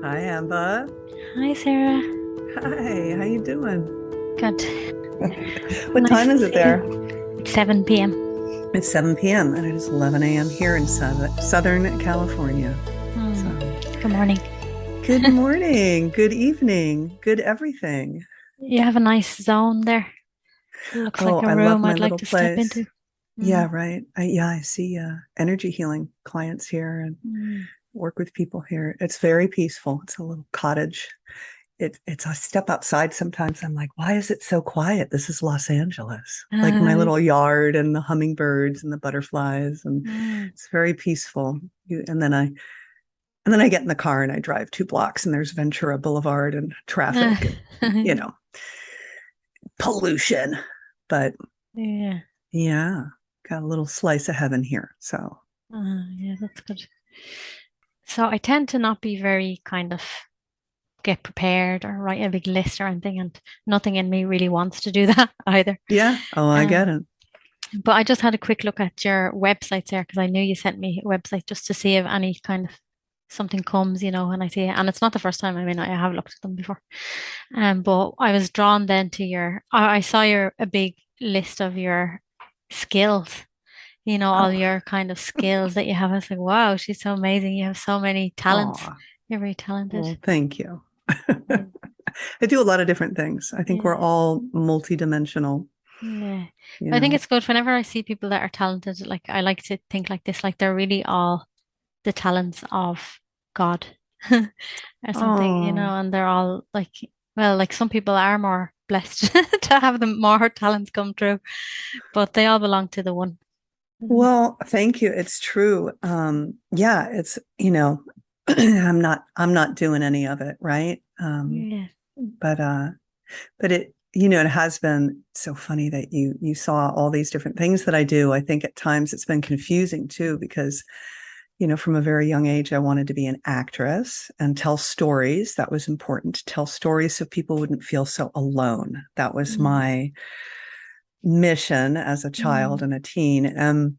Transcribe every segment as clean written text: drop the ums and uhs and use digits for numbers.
Hi, Amba. Hi, Sarah. Hi, how you doing? Good. What Nice time to is it see you. there? It's 7 p.m. It's 7 p.m. and it is 11 a.m. here in Southern California. Hmm. So, Good morning. good morning, good evening, good everything. You have a nice zone there. Looks like Oh, a I love room my I'd like little to step place. into. Yeah, Mm. right. I see energy healing clients here and Mm. work with people here. It's very peaceful. It's a little cottage. It's I step outside sometimes. I'm like, why is it so quiet? This is Los Angeles. Like my Uh, little yard and the hummingbirds and the butterflies, and mm. it's very peaceful. And then I get in the car and I drive 2 blocks, and there's Ventura Boulevard and Uh, traffic and pollution. But yeah. yeah, got a little slice of heaven here. So Yeah, that's good. So I tend to not be very kind of get prepared or write a big list or anything, and nothing in me really wants to do that either. yeah, oh, I get Um, it. but I just had a quick look at your websites there because I knew you sent me a website just to see if any kind of something comes, and I see it. And it's not the first time. I mean, I have looked at them before. But I was drawn then to I saw your a big list of your skills, all Oh, your kind of skills that you have. I was like, wow, she's so amazing. You have so many talents. oh, You're very talented. well, thank you. Yeah. I do a lot of different things. I think we're Yeah. all multidimensional, Yeah. you I think know. it's good whenever I see people that are talented, like I like to think like this, like they're really all the talents of God or something, Oh, and they're all like, well, like some people are more blessed to have the more talents come true, but they all belong to the one. Mhm. well, thank you. It's true. Yeah, I'm not doing any of it, right? Yeah. But it has been so funny that you saw all these different things that I do. I think at times it's been confusing too, because from a very young age, I wanted to be an actress and tell stories. That was important to tell stories so people wouldn't feel so alone. That was Mm. my mission as a child Mm. and a teen. And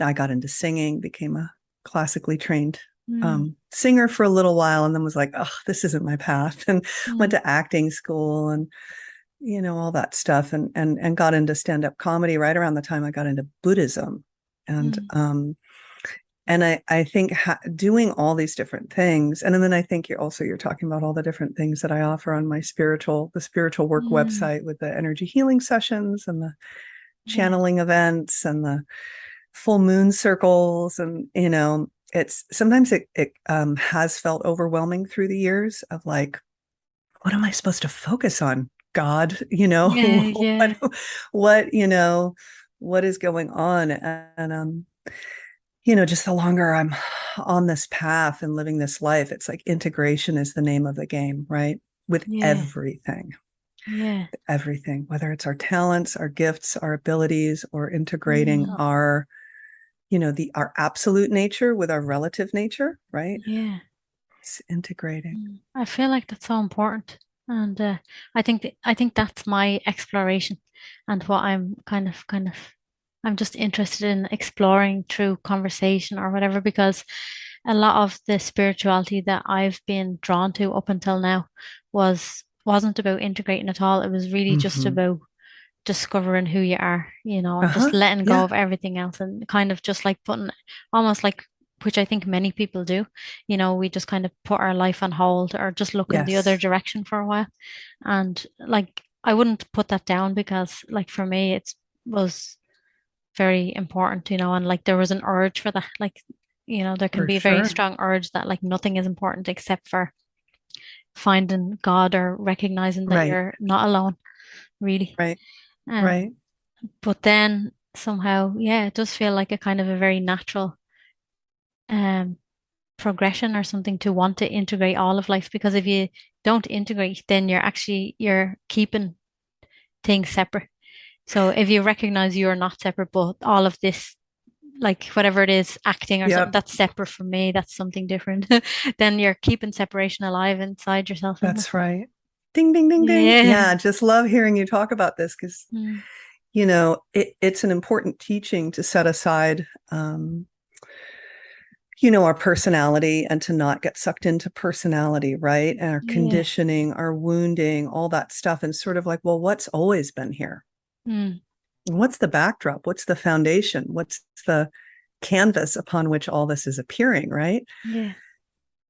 I got into singing, became a classically trained Mm. singer for a little while, and then was like, oh, this isn't my path, and went Mm. to acting school and all that stuff, and got into stand-up comedy right around the time I got into Buddhism. And Mm. I think doing all these different things, and then I think you're talking about all the different things that I offer on the spiritual work Mm. website, with the energy healing sessions and the Yeah. channeling events and the full moon circles. And it's sometimes it has felt overwhelming through the years of like, what am I supposed to focus on, God? Yeah. Yeah. what what is going on? And just the longer I'm on this path and living this life, it's like integration is the name of the game, right? With Yeah. everything, whether it's our talents, our gifts, our abilities, or integrating Yeah. our absolute nature with our relative nature, right? Yeah. It's integrating. I feel like that's so important, and I think that's my exploration, and what I'm I'm just interested in exploring through conversation or whatever, because a lot of the spirituality that I've been drawn to up until now wasn't about integrating at all. It was really just Mm-hmm. about discovering who you are, and just Uh-huh. letting go Yeah. of everything else and kind of just like putting almost like which I think many people do. We just kind of put our life on hold or just look in the other Yes. direction for a while. And like I wouldn't put that down because like for me it was very important, and like there was an urge for that. Like, there can For be a very sure. strong urge that like nothing is important except for finding God or recognizing that Right. you're not alone, really. Right. Um, Right. But then somehow, yeah, it does feel like a kind of a very natural um progression or something to want to integrate all of life, because if you don't integrate, then you're keeping things separate. So if you recognize you're not separate, but all of this, like whatever it is, acting or something Yep. that's separate from me, that's something different, then you're keeping separation alive inside yourself, isn't it? That's right. Ding, ding, ding, ding. Yeah. Yeah. Just love hearing you talk about this because, Mm. it's an important teaching to set aside, our personality, and to not get sucked into personality, right? And our Yeah. conditioning, our wounding, all that stuff. And sort of like, well, what's always been here? Mm. What's the backdrop? What's the foundation? What's the canvas upon which all this is appearing, right? Yeah.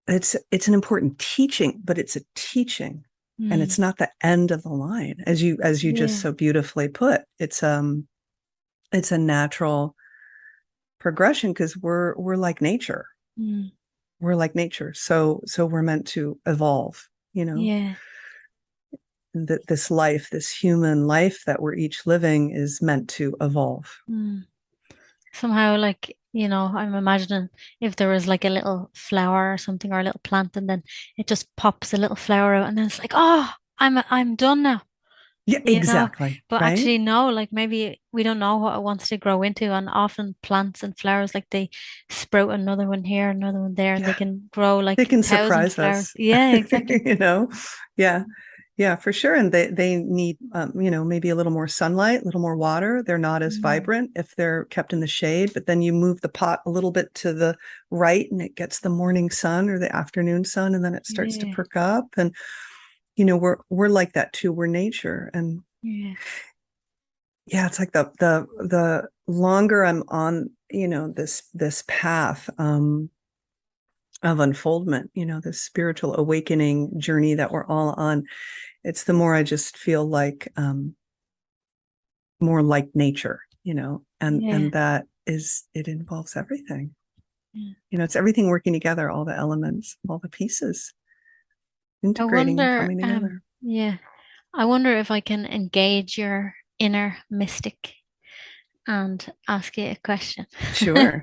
It's an important teaching, but it's a teaching. And Mm. it's not the end of the line, as you just Yeah. so beautifully put. It's a natural progression, because we're like nature. Mm. We're like nature. So we're meant to evolve, Yeah. that this life, this human life that we're each living, is meant to evolve. Mm. Somehow, like, I'm imagining if there was like a little flower or something, or a little plant, and then it just pops a little flower out, and then it's like, oh, I'm done now, Yeah, you know. exactly. But Right. actually, no, like maybe we don't know what it wants to grow into, and often plants and flowers, like they sprout another one here, another one there, and they Yeah. can grow They like can 1,000 surprise flowers. us. Yeah, exactly. Yeah. Yeah, for sure. And they need, maybe a little more sunlight, a little more water. They're not as Mm. vibrant if they're kept in the shade. But then you move the pot a little bit to the right, and it gets the morning sun or the afternoon sun, and then it starts to Yeah, perk up. And we're like that too. We're nature. And yeah, yeah, it's like the longer I'm on, this path, of unfoldment, this spiritual awakening journey that we're all on, it's the more I just feel like, more like nature, yeah, and that is, it involves everything. yeah. It's everything working together, all the elements, all the pieces I integrating and wonder, coming together. yeah, I wonder if I can engage your inner mystic and ask you a question. Sure.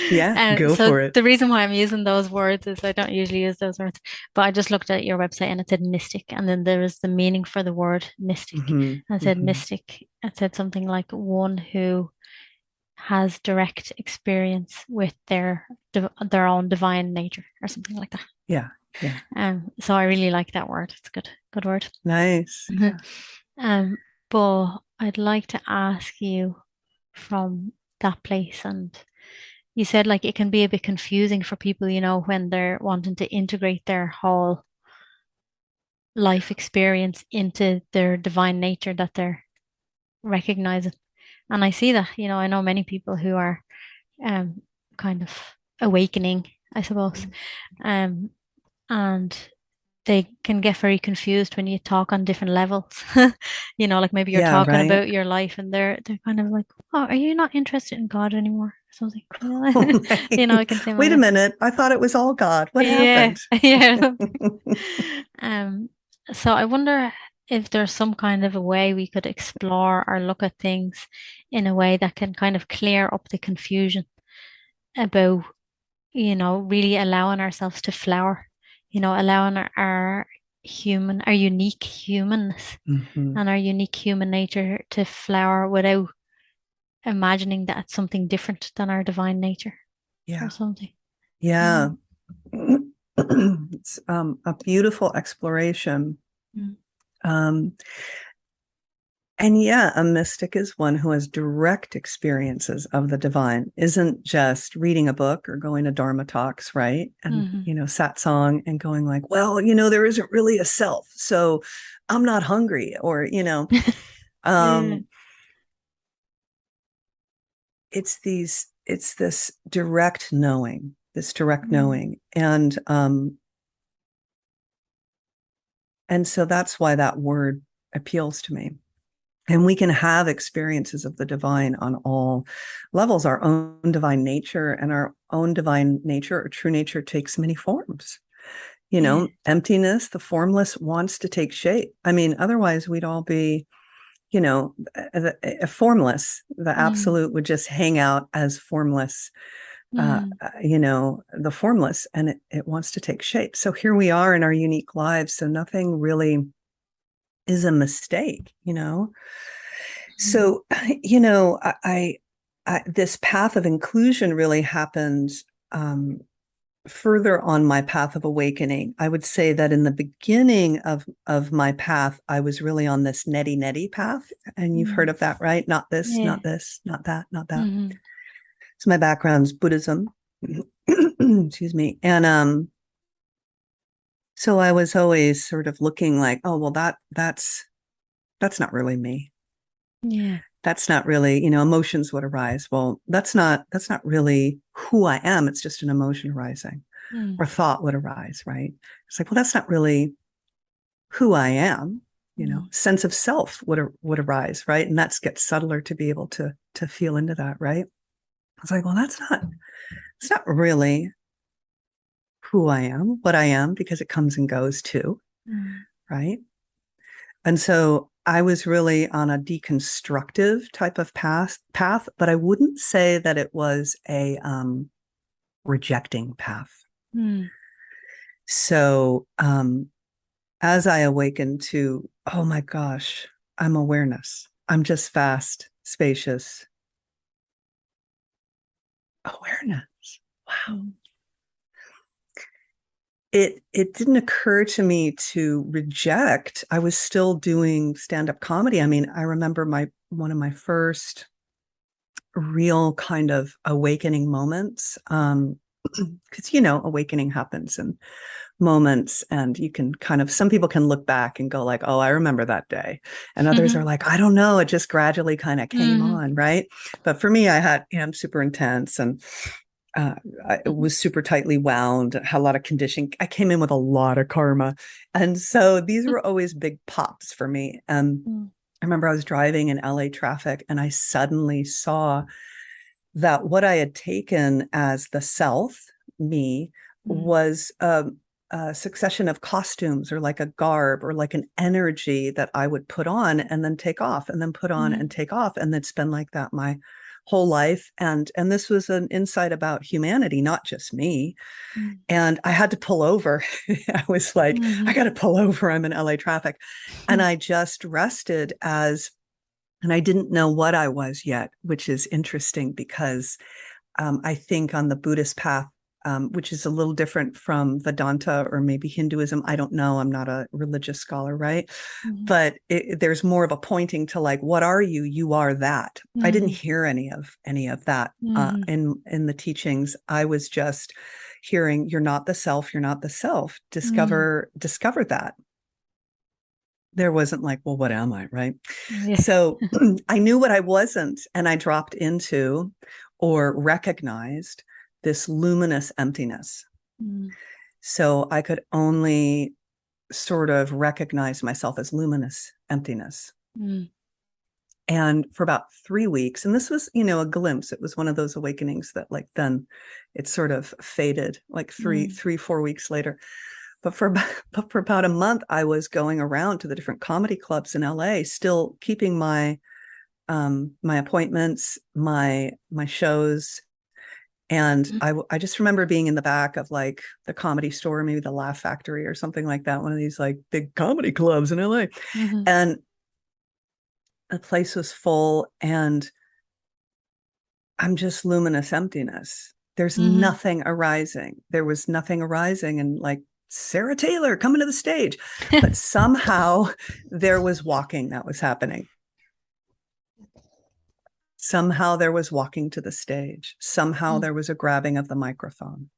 Yeah, go So for it. the reason why I'm using those words is I don't usually use those words, but I just looked at your website and it said mystic, and then there was the meaning for the word mystic. Hmm. And it said Hmm. mystic. It said something like one who has direct experience with their own divine nature or something like that. Yeah. Yeah. So I really like that word. It's good, good word. Nice. Yeah. Um, but I'd like to ask you from that place, and you said like it can be a bit confusing for people, when they're wanting to integrate their whole life experience into their divine nature that they're recognizing. And I see that, I know many people who are um kind of awakening, I suppose. Um, and they can get very confused when you talk on different levels. Like maybe you're Yeah, talking right. about your life and they're kind of like, oh, are you not interested in God anymore? Or something. Oh It can seem like Wait a that. minute. I thought it was all God. What Yeah, happened? yeah. Um, so I wonder if there's some kind of a way we could explore or look at things in a way that can kind of clear up the confusion about, really allowing ourselves to flower, allowing our unique humanness Hmm. and our unique human nature to flower without imagining that it's something different than our divine nature or Yeah. something. Yeah. Mm, It's a beautiful exploration. mm, Um, and yeah, a mystic is one who has direct experiences of the divine, isn't just reading a book or going to Dharma talks, right? And, mhm. satsang, and going like, well, there isn't really a self. So I'm not hungry, or, Yeah. um, it's this direct knowing, Mm, and so that's why that word appeals to me. And we can have experiences of the divine on all levels. Our own divine nature, and our own divine nature or true nature takes many forms. yeah. Emptiness, the formless, wants to take shape. I mean, otherwise we'd all be, formless. The Mm, absolute would just hang out as formless, mm, the formless, and it wants to take shape. So here we are in our unique lives. So nothing really is a mistake. mm, So, this path of inclusion really happened, further on my path of awakening. I would say that in the beginning of my path, I was really on this neti neti path, and you've heard mm, of that, right? Not this, yeah. not this, not that, not that. Mhm, So my background's Buddhism, excuse me. And so I was always sort of looking like, oh, well, that's not really me. Yeah. That's not really, emotions would arise. Well, that's not really who I am. It's just an emotion arising, Mm. or thought would arise, right? It's like, well, that's not really who I am. Mm. Sense of self would arise, right? And that gets subtler to be able to feel into that, right? It's like, well, it's not really who I am, what I am, because it comes and goes too, Mm. right? And so I was really on a deconstructive type of path, but I wouldn't say that it was a rejecting path. Mm. So as I awakened to, oh my gosh, I'm awareness. I'm just vast, spacious awareness. Wow. Mm. It didn't occur to me to reject. I was still doing stand-up comedy. I mean, I remember one of my first real kind of awakening moments. Because awakening happens in moments, and you can kind of, some people can look back and go like, oh, I remember that day, and others are like, I don't know, it just gradually kind of came Mm. on, right? But for me, I'm super intense, and uh, I was super tightly wound, had a lot of conditioning. I came in with a lot of karma, and so these were always big pops for me. Mm. I remember I was driving in LA traffic, and I suddenly saw that what I had taken as the self, me, Mm. was a succession of costumes, or like a garb, or like an energy that I would put on and then take off, and then put on and Mm. take off. And it's been like that my whole life. And this was an insight about humanity, not just me. Mm. And I had to pull over. I was like, I Mhm. got to pull over. I'm in LA traffic. And Mm. I just rested as, and I didn't know what I was yet, which is interesting because I think on the Buddhist path, which is a little different from Vedanta or maybe Hinduism. I don't know. I'm not a religious scholar, right? Mhm. But there's more of a pointing to like, what are you? You are that. I didn't Mhm. hear any of that Mhm. in the teachings. I was just hearing, you're not the self. You're not the self. Mm. Discover that. There wasn't like, well, what am I, right? Yeah. So I knew what I wasn't, and I dropped into, or recognized, this luminous emptiness. Mm. So I could only sort of recognize myself as luminous emptiness. Mm. And for about 3 weeks, and this was, a glimpse. It was one of those awakenings that like then it sort of faded like Mm. 4 weeks later. But for about a month, I was going around to the different comedy clubs in LA, still keeping my appointments, my shows. And I just remember being in the back of like the Comedy Store, maybe the Laugh Factory or something like that, one of these like big comedy clubs in LA. Mhm. And the place was full, and I'm just luminous emptiness. There's Mhm. nothing arising. There was nothing arising, and like, Sarah Taylor coming to the stage. But somehow there was walking that was happening. Somehow there was walking to the stage. Somehow Mm. there was a grabbing of the microphone.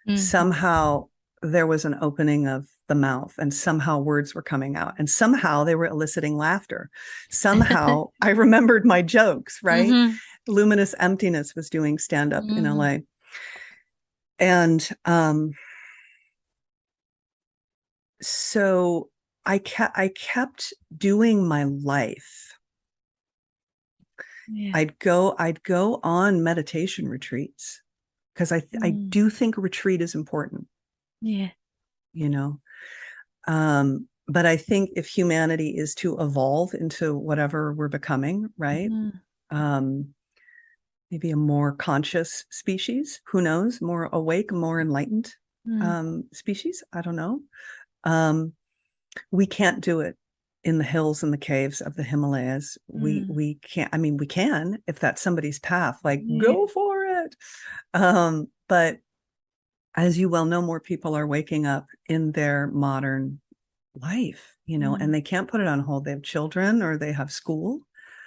Mhm. Somehow there was an opening of the mouth, and somehow words were coming out, and somehow they were eliciting laughter. Somehow I remembered my jokes, right? Mhm. Luminous Emptiness was doing stand up in Mhm. LA. And so I kept doing my life. Yeah. I'd go on meditation retreats, because I Mm. do think retreat is important, Yeah. you know. But I think if humanity is to evolve into whatever we're becoming, right? Mhm. Um, Maybe a more conscious species, who knows, more awake, more enlightened Mm. species. I don't know. Um, we can't do it in the hills and the caves of the Himalayas. We Mm. we can't. I mean, we can if that's somebody's path. Like, Yeah. go for it. But as you well know, more people are waking up in their modern life, Mm. and they can't put it on hold. They have children, or they have school,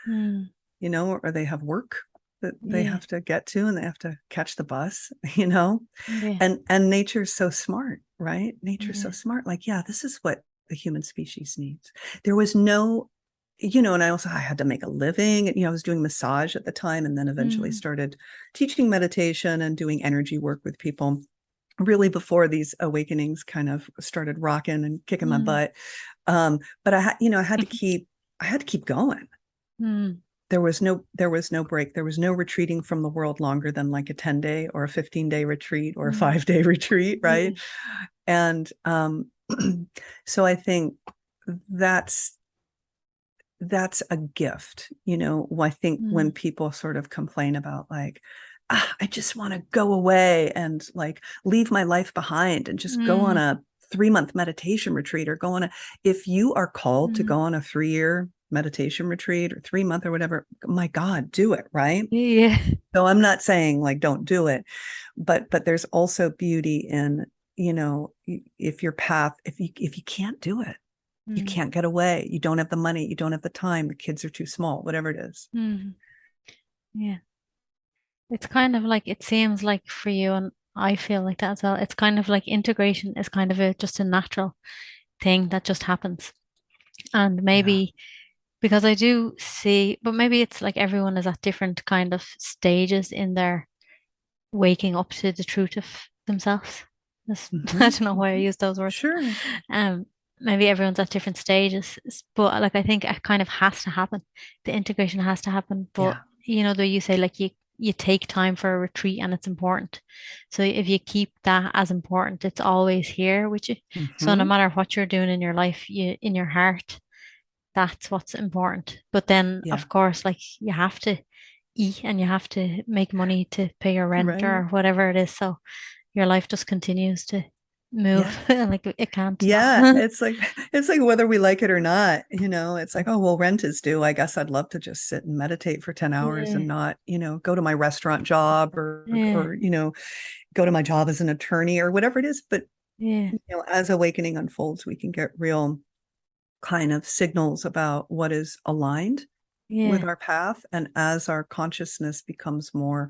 Mm. or they have work that they Yeah. have to get to, and they have to catch the bus, you know? Yeah. And nature's so smart, right? Nature's so Yeah. smart. Like, yeah, this is what the human species needs. There was no, you know, and I had to make a living. You know, I was doing massage at the time, and then eventually Mm. started teaching meditation and doing energy work with people. Really before these awakenings kind of started rocking and kicking my Mm. butt. But you know, I had to keep going. Mm. There was no break. There was no retreating from the world longer than like a 10-day or a 15-day retreat or a Mm. 5-day retreat, Yeah. right? And so I think that's that's a gift. You know, I think when Mm. people sort of complain about like, I just want to go away and like leave my life behind and just go on Mm. a 3-month meditation retreat, or go on a, if you are called to Mm. go on a 3-year meditation retreat or 3-month or whatever, my God, do it, right? Yeah. So I'm not saying like don't do it, but there's also beauty in, you know, if your path, if you can't do it, you Mm. can't get away, you don't have the money, you don't have the time, the kids are too small, whatever it is. Mm. Yeah. It's kind of like it seems like for you, and I feel like that as well. It's kind of like integration is kind of just a natural thing that just happens. And Yeah. maybe because I do see, but maybe it's like everyone is at different kind of stages in their waking up to the truth of themselves. I Mm-hmm. don't know why I Mm-hmm. use those words. Sure. Um, Maybe everyone's at different stages, but like I think it kind of has to happen. The integration has to happen. But Yeah. you know, though you say like you take time for a retreat and it's important. So if you keep that as important, it's always here with you. So no Mm-hmm. matter what you're doing in your life, you in your heart, that's what's important. But then, Yeah. of course, like you have to eat and you have to make money to pay your rent Right. or whatever it is. So your life just continues to move Yeah. like it can't. Yeah, it's like whether we like it or not, you know, it's like, oh, well, rent is due. I guess I'd love to just sit and meditate for 10 hours Yeah, and not, you know, go to my restaurant job yeah, you know, go to my job as an attorney or whatever it is. But, yeah, you know, as awakening unfolds, we can get real kind of signals about what is aligned with yeah, our path. And as our consciousness becomes more,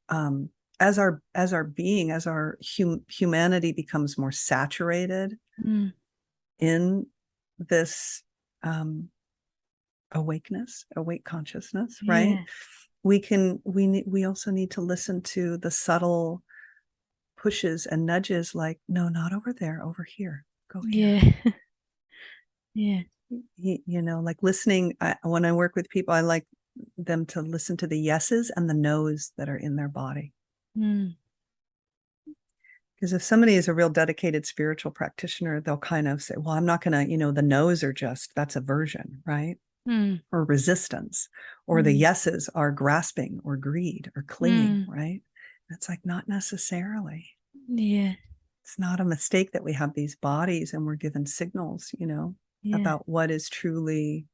um, as our being, as our humanity becomes more saturated mm, in this um, awake consciousness, right? yeah, We also need to listen to the subtle pushes and nudges, like, no, not over there, over here, go here. yeah, yeah, You know, like listening. When I work with people, I like them to listen to the yeses and the nos that are in their body. mm, Because if somebody is a real dedicated spiritual practitioner, they'll kind of say, well, I'm not going to, you know, the no's are just, that's aversion, right? mm, Or resistance, or the mm, yeses are grasping or greed or clinging, mm, right? It's like, not necessarily. yeah, It's not a mistake that we have these bodies and we're given signals, you know, yeah, about what is truly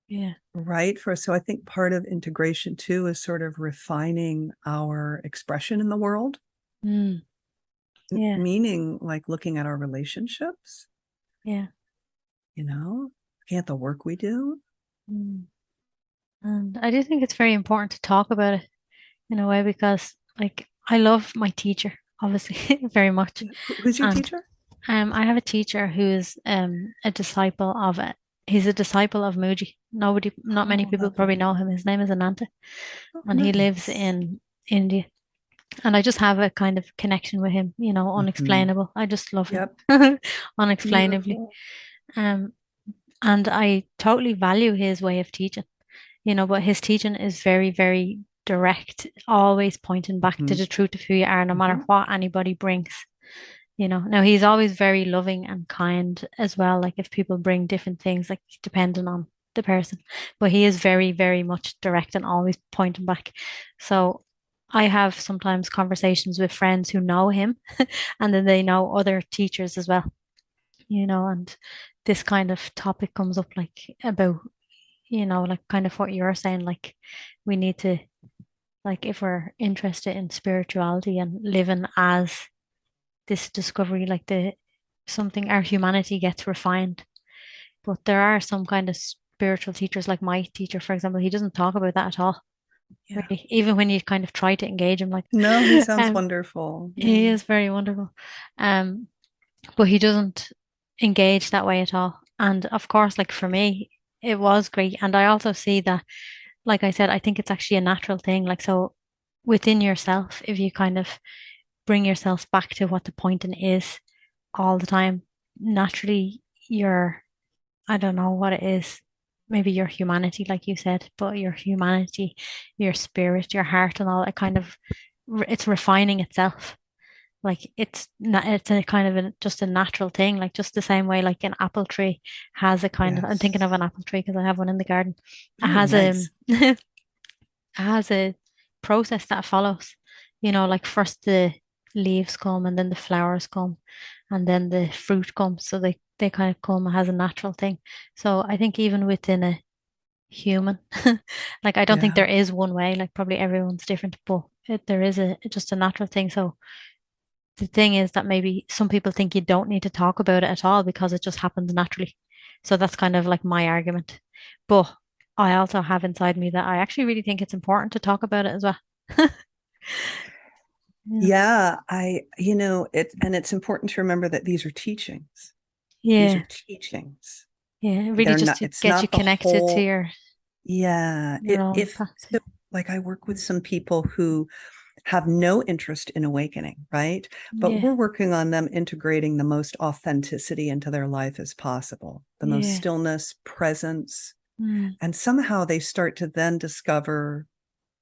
yeah, right for us. So I think part of integration too is sort of refining our expression in the world, mm, yeah, meaning like looking at our relationships, yeah. you know, looking at the work we do. Mm. And I do think it's very important to talk about it in a way because, like, I love my teacher, obviously, very much. Who's your And teacher? I have a teacher who's a disciple of it. He's a disciple of Muji. Not many Oh, people probably lovely. know him. His name is Ananta, Oh, and he lives nice. in India. And I just have a kind of connection with him, you know, Mm-hmm. unexplainable. I just love him, Yep. unexplainably. Beautiful. Um, and I totally value his way of teaching, you know, but his teaching is very, very direct, always pointing back to Mm-hmm. the truth of who you are, no matter Mm-hmm. what anybody brings. You know, now he's always very loving and kind as well. Like if people bring different things, like depending on the person, but he is very, very much direct and always pointing back. So I have sometimes conversations with friends who know him and then they know other teachers as well, you know, and this kind of topic comes up like about, you know, like kind of what you're saying, like we need to, like if we're interested in spirituality and living as this discovery, like the something our humanity gets refined. But there are some kind of spiritual teachers, like my teacher, for example, he doesn't talk about that at all. Yeah. really. Even when you kind of try to engage him, like, No, he sounds um, wonderful. he Yeah. is very wonderful. Um, but he doesn't engage that way at all. And of course, like for me, it was great. And I also see that, like I said, I think it's actually a natural thing. Like, so within yourself, if you kind of bring yourself back to what the point is all the time, naturally, your, I don't know what it is, maybe your humanity, like you said, but your humanity, your spirit, your heart, and all that kind of, it's refining itself. Like it's not, it's a kind of just a natural thing, like just the same way like an apple tree has a kind of, I'm thinking of Yes. an apple tree because I have one in the garden. It Oh, has nice. it has a process that follows. Like first the leaves come and then the flowers come and then the fruit comes. So they kind of come as a natural thing. So I think even within a human, like I don't think Yeah. there is one way, like probably everyone's different, but there is just a natural thing. So the thing is that maybe some people think you don't need to talk about it at all because it just happens naturally. So that's kind of like my argument. But I also have inside me that I actually really think it's important to talk about it as well. Yeah. Yeah, it's important to remember that these are teachings. These are Yeah. teachings. Yeah. Really They're just not, to it's get you not the connected to whole, yeah. your It own if path. so like I work with some people who have no interest in awakening, right? But Yeah. we're working on them integrating the most authenticity into their life as possible, the most Yeah. stillness, presence, Mm. and somehow they start to then discover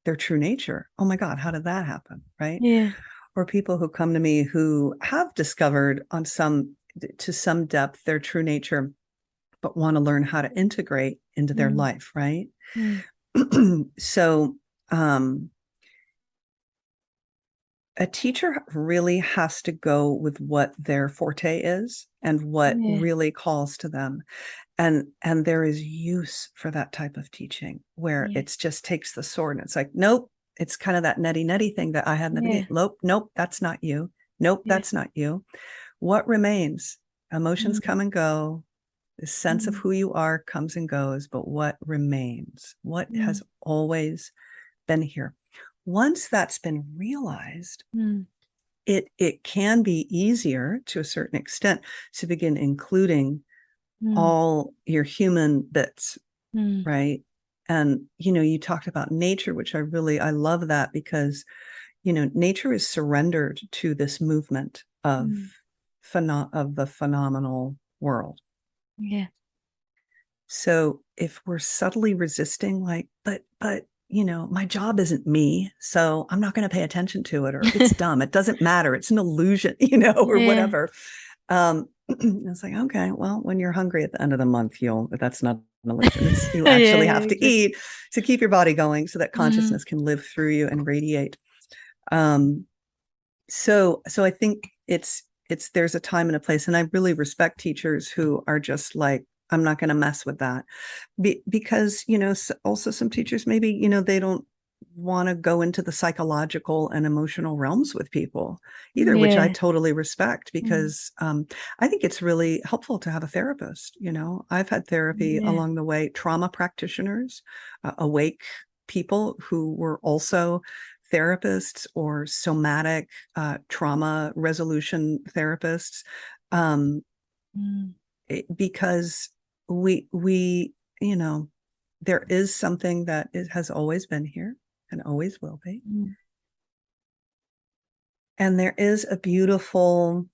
their true nature. Oh my God, how did that happen? Right? Yeah. Or people who come to me who have discovered to some depth their true nature, but want to learn how to integrate into their Mm. life, right? Mm. So um, a teacher really has to go with what their forte is and what Yeah. really calls to them. And there is use for that type of teaching where Yeah. it's just takes the sword and it's like, nope, it's kind of that nutty thing that I had in the beginning. Yeah. Nope, that's not you. Nope, Yeah. that's not you. What remains? Emotions Mm. come and go. The sense of Mm. who you are comes and goes, but what remains? What Mm. has always been here? Once that's been realized, Mm. it can be easier to a certain extent to begin including Mm. all your human bits, Mm. right? And you talked about nature, which I love that because nature is surrendered to this movement of Mm. of the phenomenal world. Yeah. So if we're subtly resisting, like, but my job isn't me, so I'm not going to pay attention to it, or it's dumb, it doesn't matter, it's an illusion, or Yeah. whatever. It's like, okay, well, when you're hungry at the end of the month, that's not an illusion. It's you Yeah, actually yeah, have to exactly. eat to keep your body going so that Mm. consciousness can live through you and radiate. Um, so I think it's there's a time and a place, and I really respect teachers who are just like, I'm not going to mess with that. Because also some teachers maybe they don't want to go into the psychological and emotional realms with people either, which I Yeah. totally respect Mm. because I think it's really helpful to have a therapist. I've had therapy Yeah. along the way, trauma practitioners, awake people who were also therapists or somatic trauma resolution therapists, um, Mm. because we you know there is something that has always been here and always will be, Mm. and there is a beautiful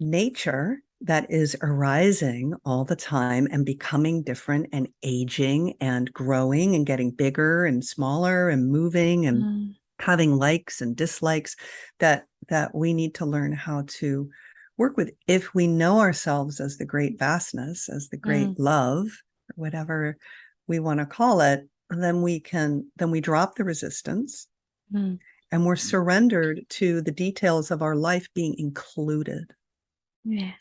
nature that is arising all the time and becoming different and aging and growing and getting bigger and smaller and moving and Mm. having likes and dislikes that we need to learn how to work with. If we know ourselves as the great vastness, as the great Mm. love, or whatever we want to call it, then we drop the resistance Mm. and we're surrendered to the details of our life being included. Yeah.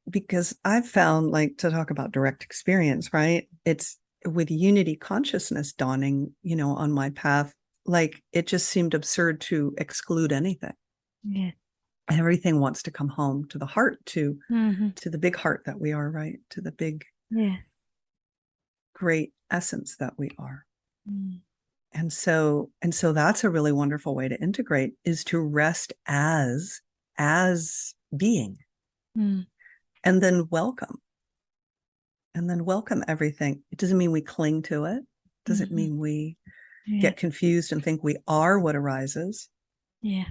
Because I've found, like, to talk about direct experience, right? It's with unity consciousness dawning, on my path, like it just seemed absurd to exclude anything. Yeah. Everything wants to come home to the heart, to Hmm. the big heart that we are, right? To the big Yeah. great essence that we are. Mm. And so that's a really wonderful way to integrate, is to rest as being, Mm. and then welcome everything. It doesn't mean we cling to it. It doesn't Mm-hmm. mean we Yeah. get confused and think we are what arises. Yeah.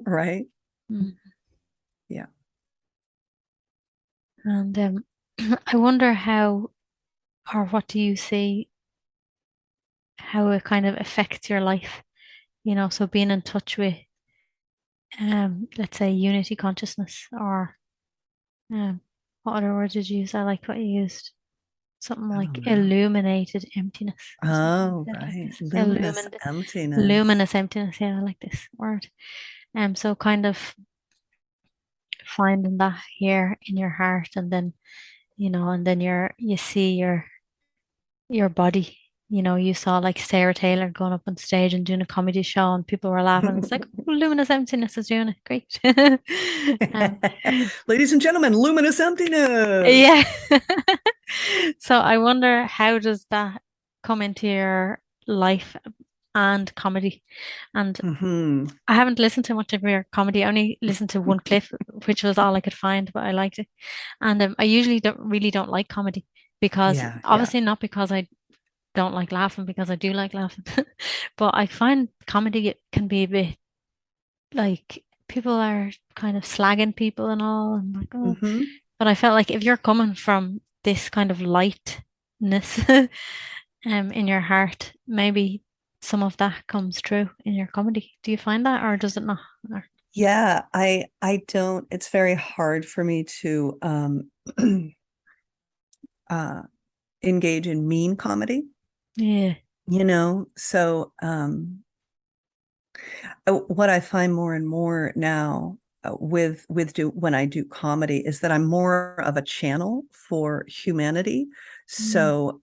Right? Mm. Yeah. And I wonder how, or what do you see, how it kind of affects your life, so being in touch with, let's say, unity consciousness, or what other words did you use? I like what you used. Something I like don't know. illuminated emptiness, or something you Oh, said like right. this. Luminous emptiness. Luminous emptiness. Yeah, I like this word. So kind of finding that here in your heart, and then, and then you see your body. You saw like Sarah Taylor going up on stage and doing a comedy show, and people were laughing. It's like, oh, luminous emptiness is doing it. Great. um, Ladies and gentlemen, luminous emptiness. yeah. So I wonder, how does that come into your life and comedy? And Mm-hmm. I haven't listened to much of your comedy. I only listened to one clip, which was all I could find, but I liked it. And I usually don't like comedy, because Yeah, yeah. obviously not because I don't like laughing, because I do like laughing. But I find comedy can be a bit like, people are kind of slagging people and all, and like, oh, Mm-hmm. but I felt like if you're coming from this kind of lightness in your heart, maybe some of that comes true in your comedy. Do you find that, or does it not? Yeah, I don't, it's very hard for me to uh engage in mean comedy, Yeah. so what I find more and more now, when I do comedy, is that I'm more of a channel for humanity. Mm. So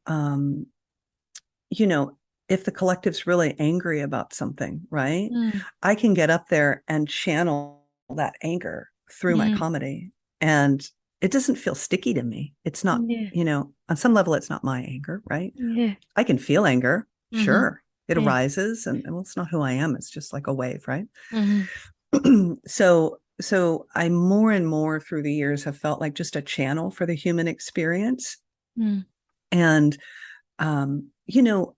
you know, if the collective's really angry about something, right, Mm. I can get up there and channel that anger through my Mm. comedy, and it doesn't feel sticky to me. It's not, Yeah. on some level, it's not my anger, right? Yeah. I can feel anger, Mm-hmm. sure. It Yeah. arises, and well, it's not who I am. It's just like a wave, right? Mm-hmm. So I more and more through the years have felt like just a channel for the human experience. Mm. And um, you know,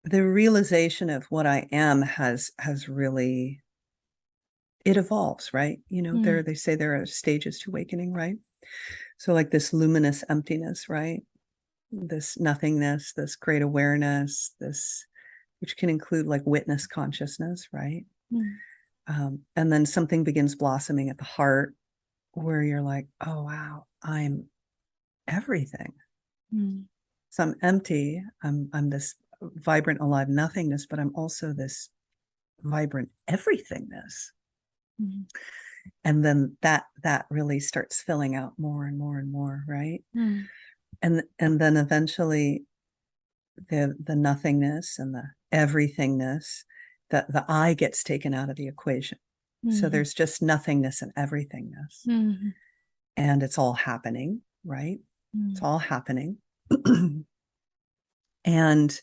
the realization of what I am has really, it evolves, right? Mm. They say there are stages to awakening, right? So like this luminous emptiness, right? This nothingness, this great awareness, this, which can include like witness consciousness, right? Mm. And then something begins blossoming at the heart, where you're like, oh wow, I'm everything. Mm. So I'm empty. I'm this vibrant, alive nothingness, but I'm also this vibrant everythingness. Mm. And then that really starts filling out more and more and more, right? Mm. And then eventually the nothingness and the everythingness, the I gets taken out of the equation. So Mm. there's just nothingness and everythingness. Mm. And it's all happening, right? It's Mm. all happening. And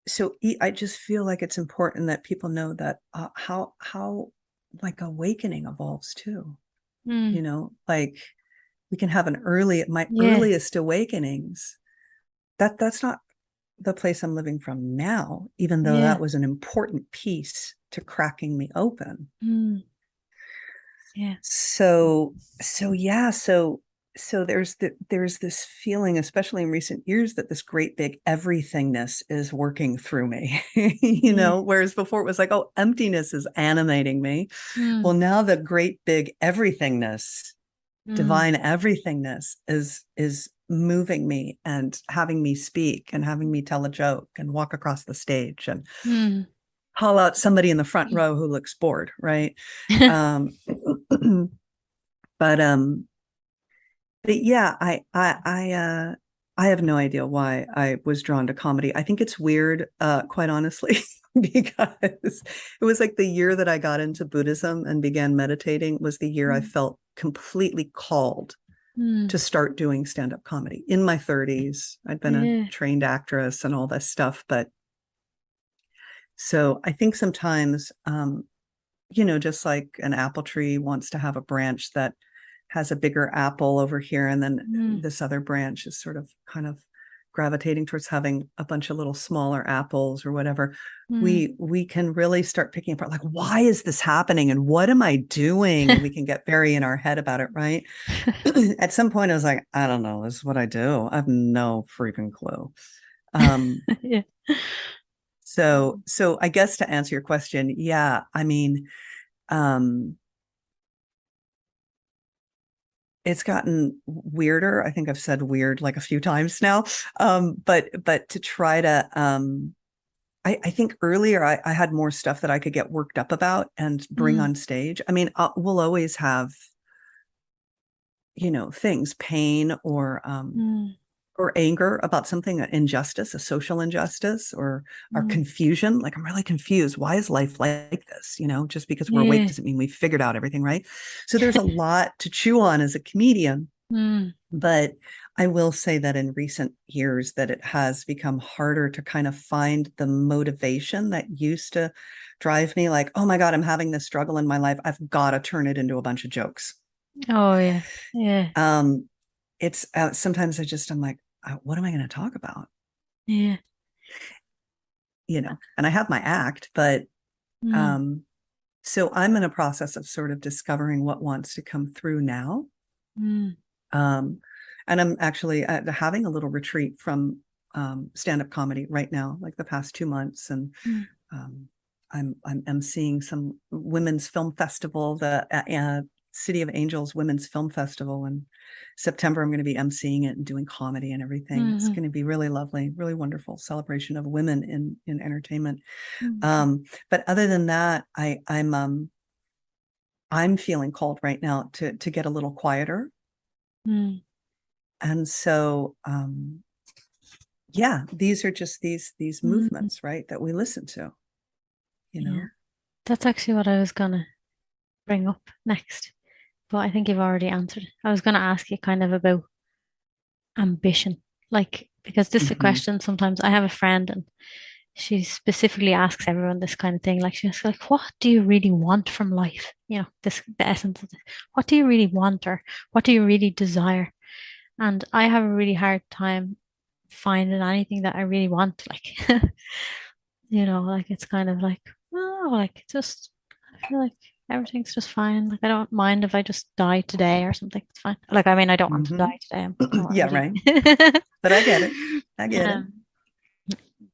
so I just feel like it's important that people know that how like awakening evolves too. Mm. Like we can have my Yeah. earliest awakenings. That's not the place I'm living from now, even though Yeah. that was an important piece to cracking me open. Mm. Yeah. So yeah, so there's this feeling, especially in recent years, that this great big everythingness is working through me. Yeah. Whereas before it was like, oh, emptiness is animating me. Mm. Well, now the great big everythingness, Mm. divine everythingness, is moving me and having me speak and having me tell a joke and walk across the stage and Mm. call out somebody in the front row who looks bored, right? um but um but yeah, I have no idea why I was drawn to comedy. I think it's weird, quite honestly, because it was like the year that I got into Buddhism and began meditating was the year I felt completely called Mm. to start doing stand-up comedy. In my 30s, I'd been a Yeah. trained actress and all this stuff, but so I think sometimes, just like an apple tree wants to have a branch that has a bigger apple over here, and then Mm. this other branch is sort of kind of gravitating towards having a bunch of little smaller apples or whatever. Mm. We can really start picking apart, like, why is this happening and what am I doing? And we can get very in our head about it, right? At some point I was like, I don't know, this is what I do. I have no freaking clue. Yeah. So I guess to answer your question, yeah, I mean, um, it's gotten weirder. I think I've said weird like a few times now. But to try to I think earlier I had more stuff that I could get worked up about and bring Mm. on stage. I mean, we'll always have, things, pain Mm. or anger about something, an injustice, a social injustice, or our Mm. confusion. Like, I'm really confused. Why is life like this? Just because we're awake Yeah. doesn't mean we've figured out everything, right? So there's a lot to chew on as a comedian. Mm. But I will say that in recent years that it has become harder to kind of find the motivation that used to drive me, like, oh my God, I'm having this struggle in my life. I've got to turn it into a bunch of jokes. Oh yeah. Yeah. Um, it's sometimes I'm like, what am I going to talk about? Yeah. And I have my act, but Mm. um, so I'm in a process of sort of discovering what wants to come through now. Mm. Um, and I'm actually having a little retreat from stand-up comedy right now, like the past 2 months, and Mm. um, I'm emceeing some women's film festival, the City of Angels Women's Film Festival in September. I'm going to be emceeing it and doing comedy and everything. It's Mhm. going to be really lovely, really wonderful celebration of women in entertainment. Mhm. But other than that, I'm feeling called right now to get a little quieter. Mm. And so yeah, these are just these Mm. movements, right, that we listen to, you Yeah. know. That's actually what I was gonna bring up next, but I think you've already answered it. I was gonna ask you kind of about ambition, like because this is a Mm-hmm. question sometimes I have a friend and she specifically asks everyone this kind of thing. Like she asks, like, what do you really want from life? This the essence of this. What do you really want, or what do you really desire? And I have a really hard time finding anything that I really want. Like, like it's kind of like, oh, like just I feel like everything's just fine. Like I don't mind if I just die today or something. It's fine. Like I mean, I don't want to Mm-hmm. die today. I'm not Yeah, really. right. But I get it. I get it. Um,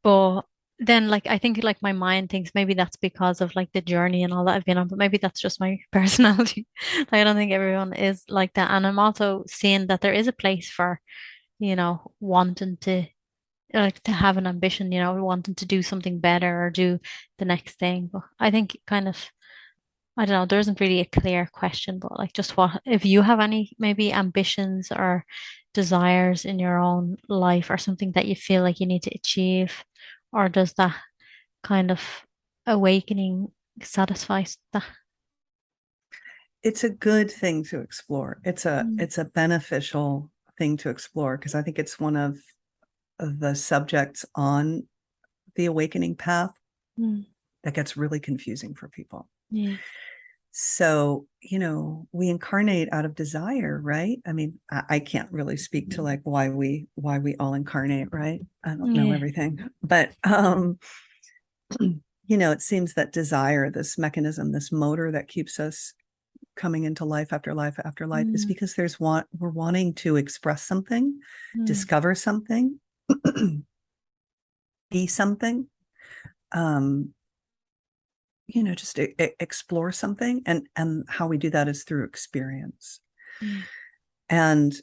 but then like I think like my mind thinks maybe that's because of like the journey and all that I've been on, but maybe that's just my personality. Like I don't think everyone is like that. And I'm also seeing that there is a place for, wanting to like to have an ambition, wanting to do something better or do the next thing. But I think kind of I don't know, there isn't really a clear question, but like just what if you have any maybe ambitions or desires in your own life or something that you feel like you need to achieve, or does that kind of awakening satisfy that? It's a good thing to explore. It's a Mm. it's a beneficial thing to explore because I think it's one of the subjects on the awakening path Mm. that gets really confusing for people. Yeah. So, we incarnate out of desire, right? I mean, I can't really speak to like why we all incarnate, right? I don't know Yeah. everything. But it seems that desire, this mechanism, this motor that keeps us coming into life after life after life is Mm. because we're wanting to express something, Mm. discover something, be something. Um, just explore something, and how we do that is through experience. Yeah. And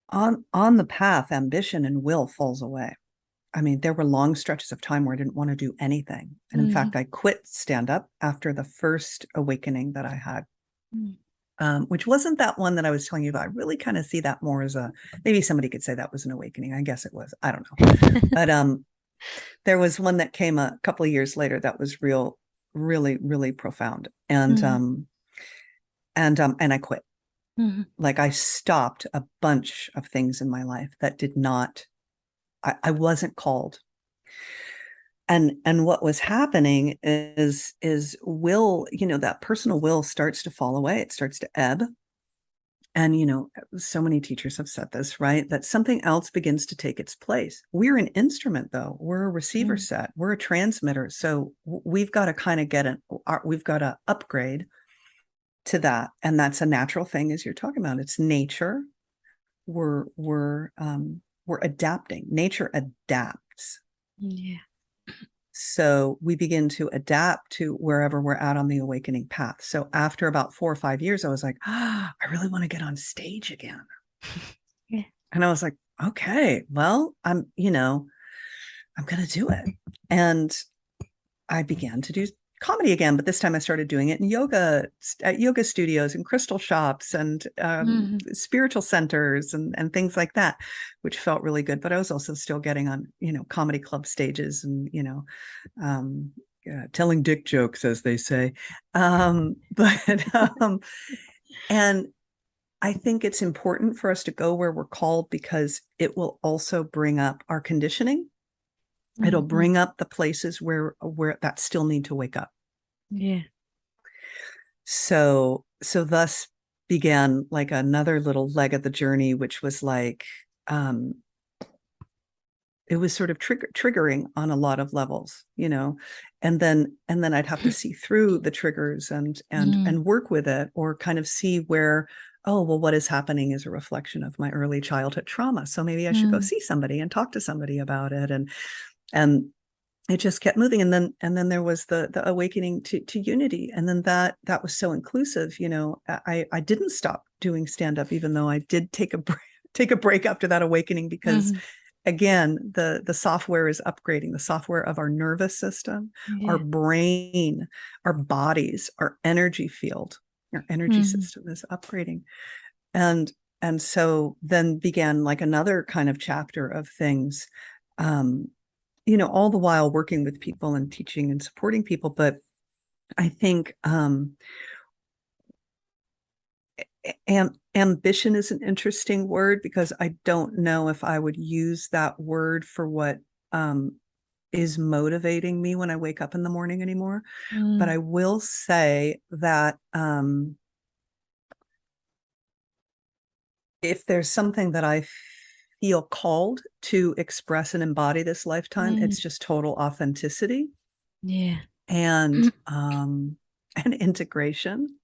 on the path, ambition and will falls away. I mean, there were long stretches of time where I didn't want to do anything. And in Mm. fact, I quit stand up after the first awakening that I had, Mm. which wasn't that one that I was telling you about. I really kind of see that more as maybe somebody could say that was an awakening. I guess it was. I don't know. But There was one that came a couple of years later that was really, really profound. Mm, And I quit. mm, Like I stopped a bunch of things in my life that did not, I wasn't called. And what was happening is will, that personal will starts to fall away. It starts to ebb. And so many teachers have said this, right? That something else begins to take its place. We're an instrument, though. We're a receiver mm, set. We're a transmitter. So we've got to kind of we've got to upgrade to that. And that's a natural thing, as you're talking about. It's nature. We're adapting. Nature adapts. yeah. So we begin to adapt to wherever we're at on the awakening path. So after about 4 or 5 years, I was like, I really want to get on stage again. Yeah. And I was like, okay, well, I'm going to do it. And I began to do comedy again, but this time I started doing it in at yoga studios and crystal shops and Mm, spiritual centers and things like that, which felt really good. But I was also still getting on, comedy club stages and, um, telling dick jokes, as they say. But and I think it's important for us to go where we're called because it will also bring up our conditioning. It'll mm, bring up the places where that still need to wake up. yeah. So thus began like another little leg of the journey, which was like um it was sort of triggering on a lot of levels, and then I'd have to see through the triggers Mm, and work with it, or kind of see where, oh well, what is happening is a reflection of my early childhood trauma, so maybe I should go mm, see somebody and talk to somebody about it. And it just kept moving, and then there was the awakening to unity, and then that was so inclusive. I didn't stop doing stand up, even though I did take a break after that awakening, because mm, again, the software is upgrading, the software of our nervous system, our yeah. brain, our bodies, our energy field, our energy Mm, system is upgrading. And and so then began like another kind of chapter of things, um all the while working with people and teaching and supporting people. But I think ambition is an interesting word, because I don't know if I would use that word for what um, is motivating me when I wake up in the morning anymore. But mm, I will say that if there's something that I feel called to express and embody this lifetime, mm, it's just total authenticity yeah. and and integration,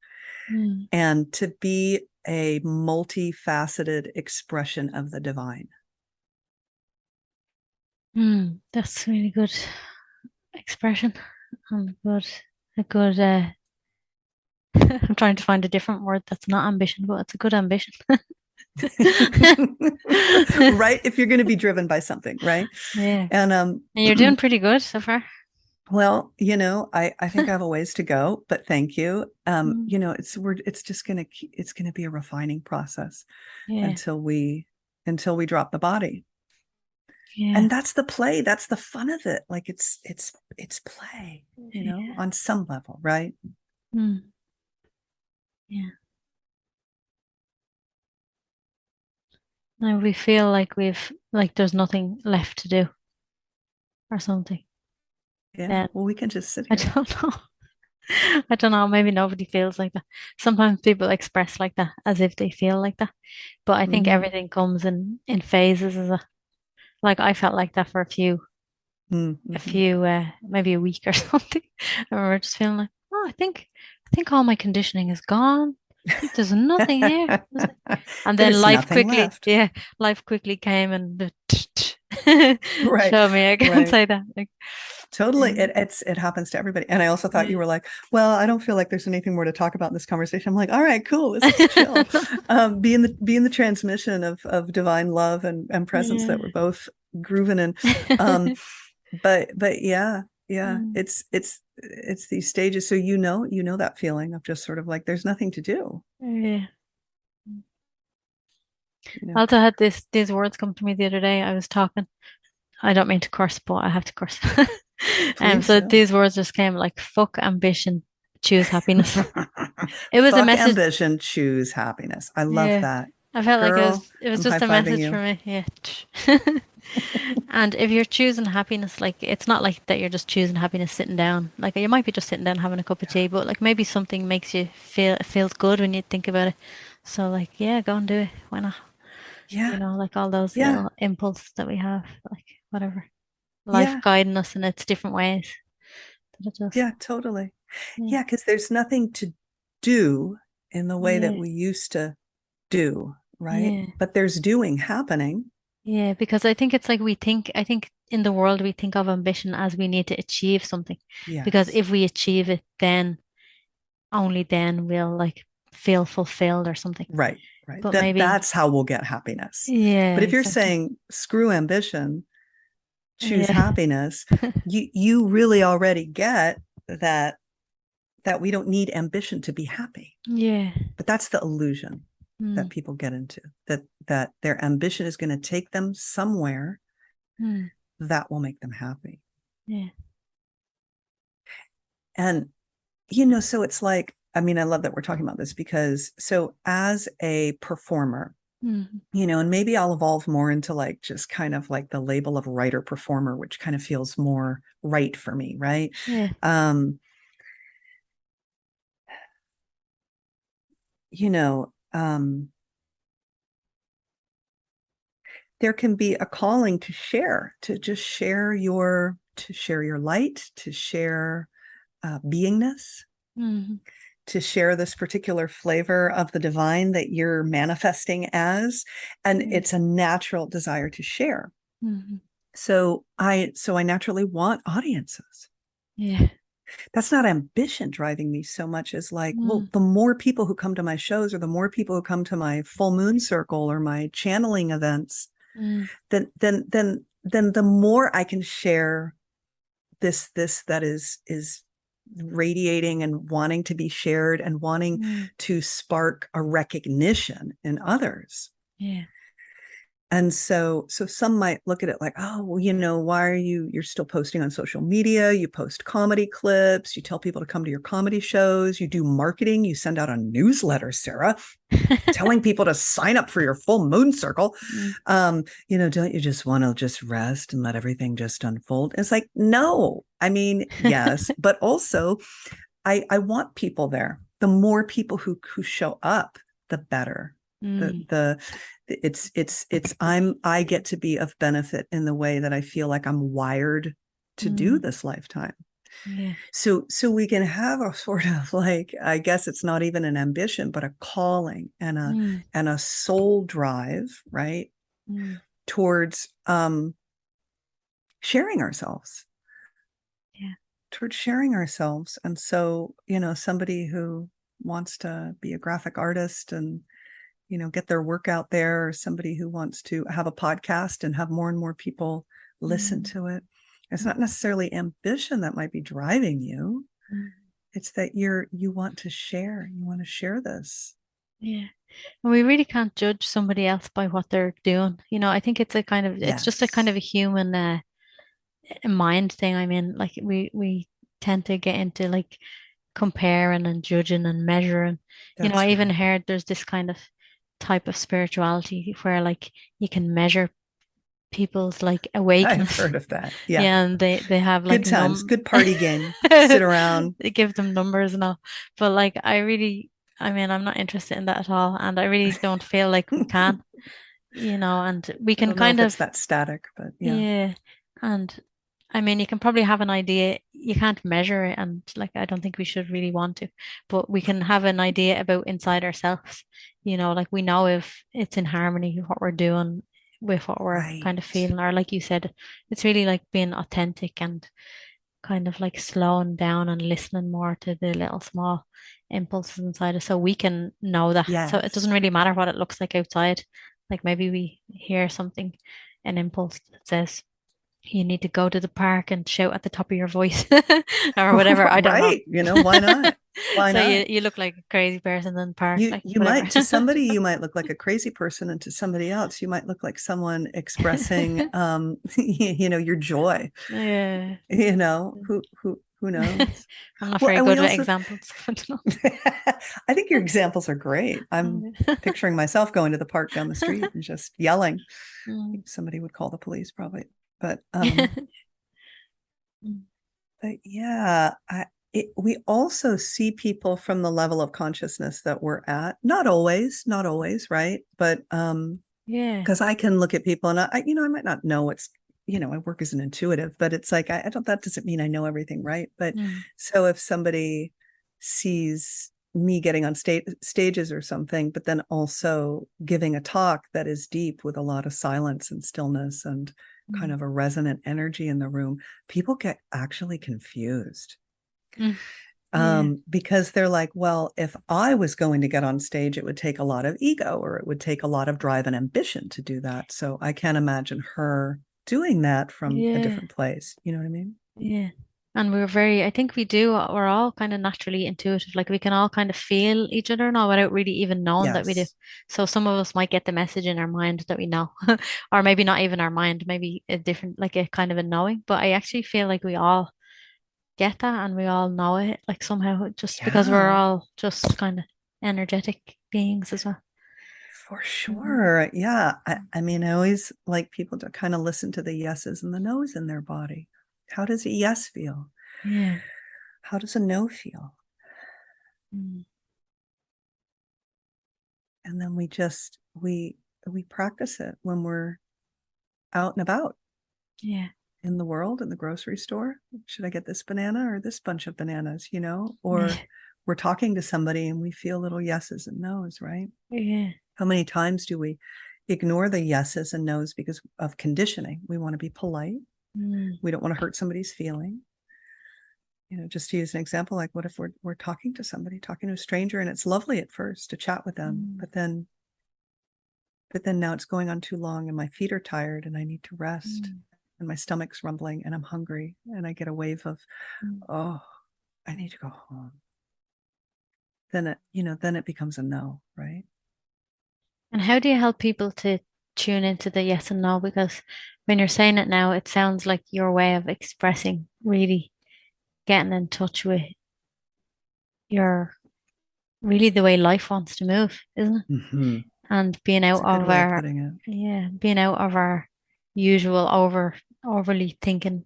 Mm, and to be a multifaceted expression of the divine. that's really good expression. Good, a good, I'm trying to find a different word that's not ambition, but it's a good ambition. Right, if you're going to be driven by something, right? Yeah. And And you're doing pretty good so far. well, I think I have a ways to go, but thank you. Mm, It's just it's gonna be a refining process yeah. until we drop the body. Yeah. And that's the play, that's the fun of it. Like it's play, Yeah. on some level, right? Mm, yeah. And we feel like there's nothing left to do or something. Yeah. Then Well, we can just sit I here. don't know. I don't know. Maybe nobody feels like that. Sometimes people express like that as if they feel like that. But I think Mm-hmm. everything comes in phases as like I felt like that for a Mm-hmm. few maybe a week or something. I remember just feeling like, oh, I think all my conditioning is gone. I think there's nothing here. I was like- And then There's nothing left. life quickly came and Right. showed me I can't Right. say that. Like, Totally. yeah, It happens to everybody. And I also thought you yeah. were like, well, I don't feel like there's anything more to talk about in this conversation. I'm like, all right, cool. Let's just chill. Be in the transmission of divine love and presence Yeah. that we're both grooving in. Um, but yeah, yeah, Mm, it's these stages. So you know that feeling of just sort of like there's nothing to do, yeah. you I know. also had these words come to me the other day. I was talking. I don't mean to curse, but I have to curse. Please So do. these words just came like fuck ambition, choose happiness. It was a Fuck message. ambition, choose happiness. I love Yeah. that. I felt like Girl, it was I'm just a high-fiving message for you. me. Yeah. And if you're choosing happiness, like it's not like that you're just choosing happiness sitting down. Like you might be just sitting down having a cup of tea, but like maybe something makes you feel it feels good when you think about it. So like yeah, go and do it. Why not? Yeah, Like all those yeah, little impulses that we have, like whatever. Life yeah, guiding us in its different ways. That it just yeah, totally. yeah. Yeah, because there's nothing to do in the way that Yeah. we used to do, right? Yeah. But there's doing happening. Yeah, because I think it's like I think in the world we think of ambition as we need to achieve something. Because Yes. if we achieve it, then only then we'll like feel fulfilled or something. Right, right. But maybe, That's how we'll get happiness. yeah, But if you're exactly. saying screw ambition, choose Yeah. happiness, you really already get that we don't need ambition to be happy. Yeah. But that's the illusion that Mm, people get into, that their ambition is going to take them somewhere mm, that will make them happy. yeah. And so it's like, I mean, I love that we're talking about this because so as a performer, Mm, and maybe I'll evolve more into like just kind of like the label of writer performer, which kind of feels more right for me, right? yeah. Um, you know, there can be a calling to share, to just share your light, to share beingness, Mm, to share this particular flavor of the divine that you're manifesting as, and yeah. it's a natural desire to share. Mm, So I naturally want audiences. yeah. That's not ambition driving me so much as like, well, Mm, the more people who come to my shows or the more people who come to my full moon circle or my channeling events, mm, then the more I can share this that is radiating and wanting to be shared and wanting mm, to spark a recognition in others. yeah. And so some might look at it like, oh, well, why are you're still posting on social media? You post comedy clips, you tell people to come to your comedy shows, you do marketing, you send out a newsletter, Sarah, telling people to sign up for your full moon circle. Mm, Don't you just want to just rest and let everything just unfold? It's like, no, I mean, yes, but also I want people there. The more people who show up, the better. The mm, the it's I get to be of benefit in the way that I feel like I'm wired to do mm, this lifetime. yeah. So we can have a sort of like, I guess it's not even an ambition, but a calling Mm, and a soul drive, right? mm, Towards sharing ourselves, yeah. towards sharing ourselves. And so, somebody who wants to be a graphic artist and, get their work out there, or somebody who wants to have a podcast and have more and more people listen Mm, to it. It's not mm, necessarily ambition that might be driving you. mm, It's that you want to share. You want to share this. yeah. And we really can't judge somebody else by what they're doing. I think it's just a kind of Yes. a human mind thing. I mean, like we tend to get into like comparing and judging and measuring. I That's even right. heard there's this kind of type of spirituality where like you can measure people's like I've awakeness. heard of that. Yeah. Yeah, and they have Good like times, good party game. Sit around. they give them numbers and all. But like I mean, I'm not interested in that at all. And I really don't feel like we I can, and we can don't know kind if it's of, that static, but yeah. yeah. And I mean, you can probably have an idea. You can't measure it, and like I don't think we should really want to, but we can have an idea about inside ourselves. Like we know if it's in harmony with what we're doing with what we're kind of Right. feeling, or like you said, it's really like being authentic and kind of like slowing down and listening more to the little small impulses inside us so we can know that. So it Yes. doesn't really matter what it looks like outside. Like maybe we hear something, an impulse that says, you need to go to the park and shout at the top of your voice or whatever. I don't know. Right. Why not? Why So not? you look like a crazy person in the park, like You whatever. might, to somebody you might look like a crazy person, and to somebody else you might look like someone expressing your joy. Yeah. Who knows? I'm not Well, very and we good with also examples. I don't know. I think your examples are great. I'm picturing myself going to the park down the street and just yelling. Mm. Somebody would call the police probably. But Mm. yeah, we also see people from the level of consciousness that we're at. Not always, right? But Yeah. because I can look at people and I might not know what's, I work as an intuitive, but it's like I don't. That doesn't mean I know everything, right? But Mm. so if somebody sees me getting on stages or something, but then also giving a talk that is deep with a lot of silence and stillness and kind Mm. of a resonant energy in the room, people get actually confused. Mm. Yeah. Because they're like, well, if I was going to get on stage, it would take a lot of ego or it would take a lot of drive and ambition to do that. So I can't imagine her doing that from a Yeah. different place. You know what I mean? Yeah. And I think we're all kind of naturally intuitive. Like we can all kind of feel each other now without really even knowing that we do. Yes. So some of us might get the message in our mind that we know, or maybe not even our mind, maybe a different, like a kind of a knowing. But I actually feel like we all get that and we all know it, like somehow, just because we're Yeah, all just kind of energetic beings as well. for Mhm. sure. Yeah. I mean, I always like people to kind of listen to the yeses and the nos in their body. How does a yes feel? Yeah. How does a no feel? Mm. And then we practice it when we're out and about Yeah. in the world, in the grocery store. Should I get this banana or this bunch of bananas, or Yeah. we're talking to somebody and we feel little yeses and nos, right? Yeah. How many times do we ignore the yeses and nos because of conditioning? We want to be polite. Mm. We don't want to hurt somebody's feeling. Just to use an example, like what if we're talking to somebody, talking to a stranger, and it's lovely at first to chat with them, Mm. but then now it's going on too long and my feet are tired and I need to rest Mm. and my stomach's rumbling and I'm hungry and I get a wave of, Mm. oh, I need to go home. Then it becomes a no, right? And how do you help people to tune into the yes and no? Because when you're saying it now, it sounds like your way of expressing really getting in touch with your really the way life wants to move, isn't it? Mm-hmm. And being It's out a good of way of our, putting it. yeah, being out of our usual overly thinking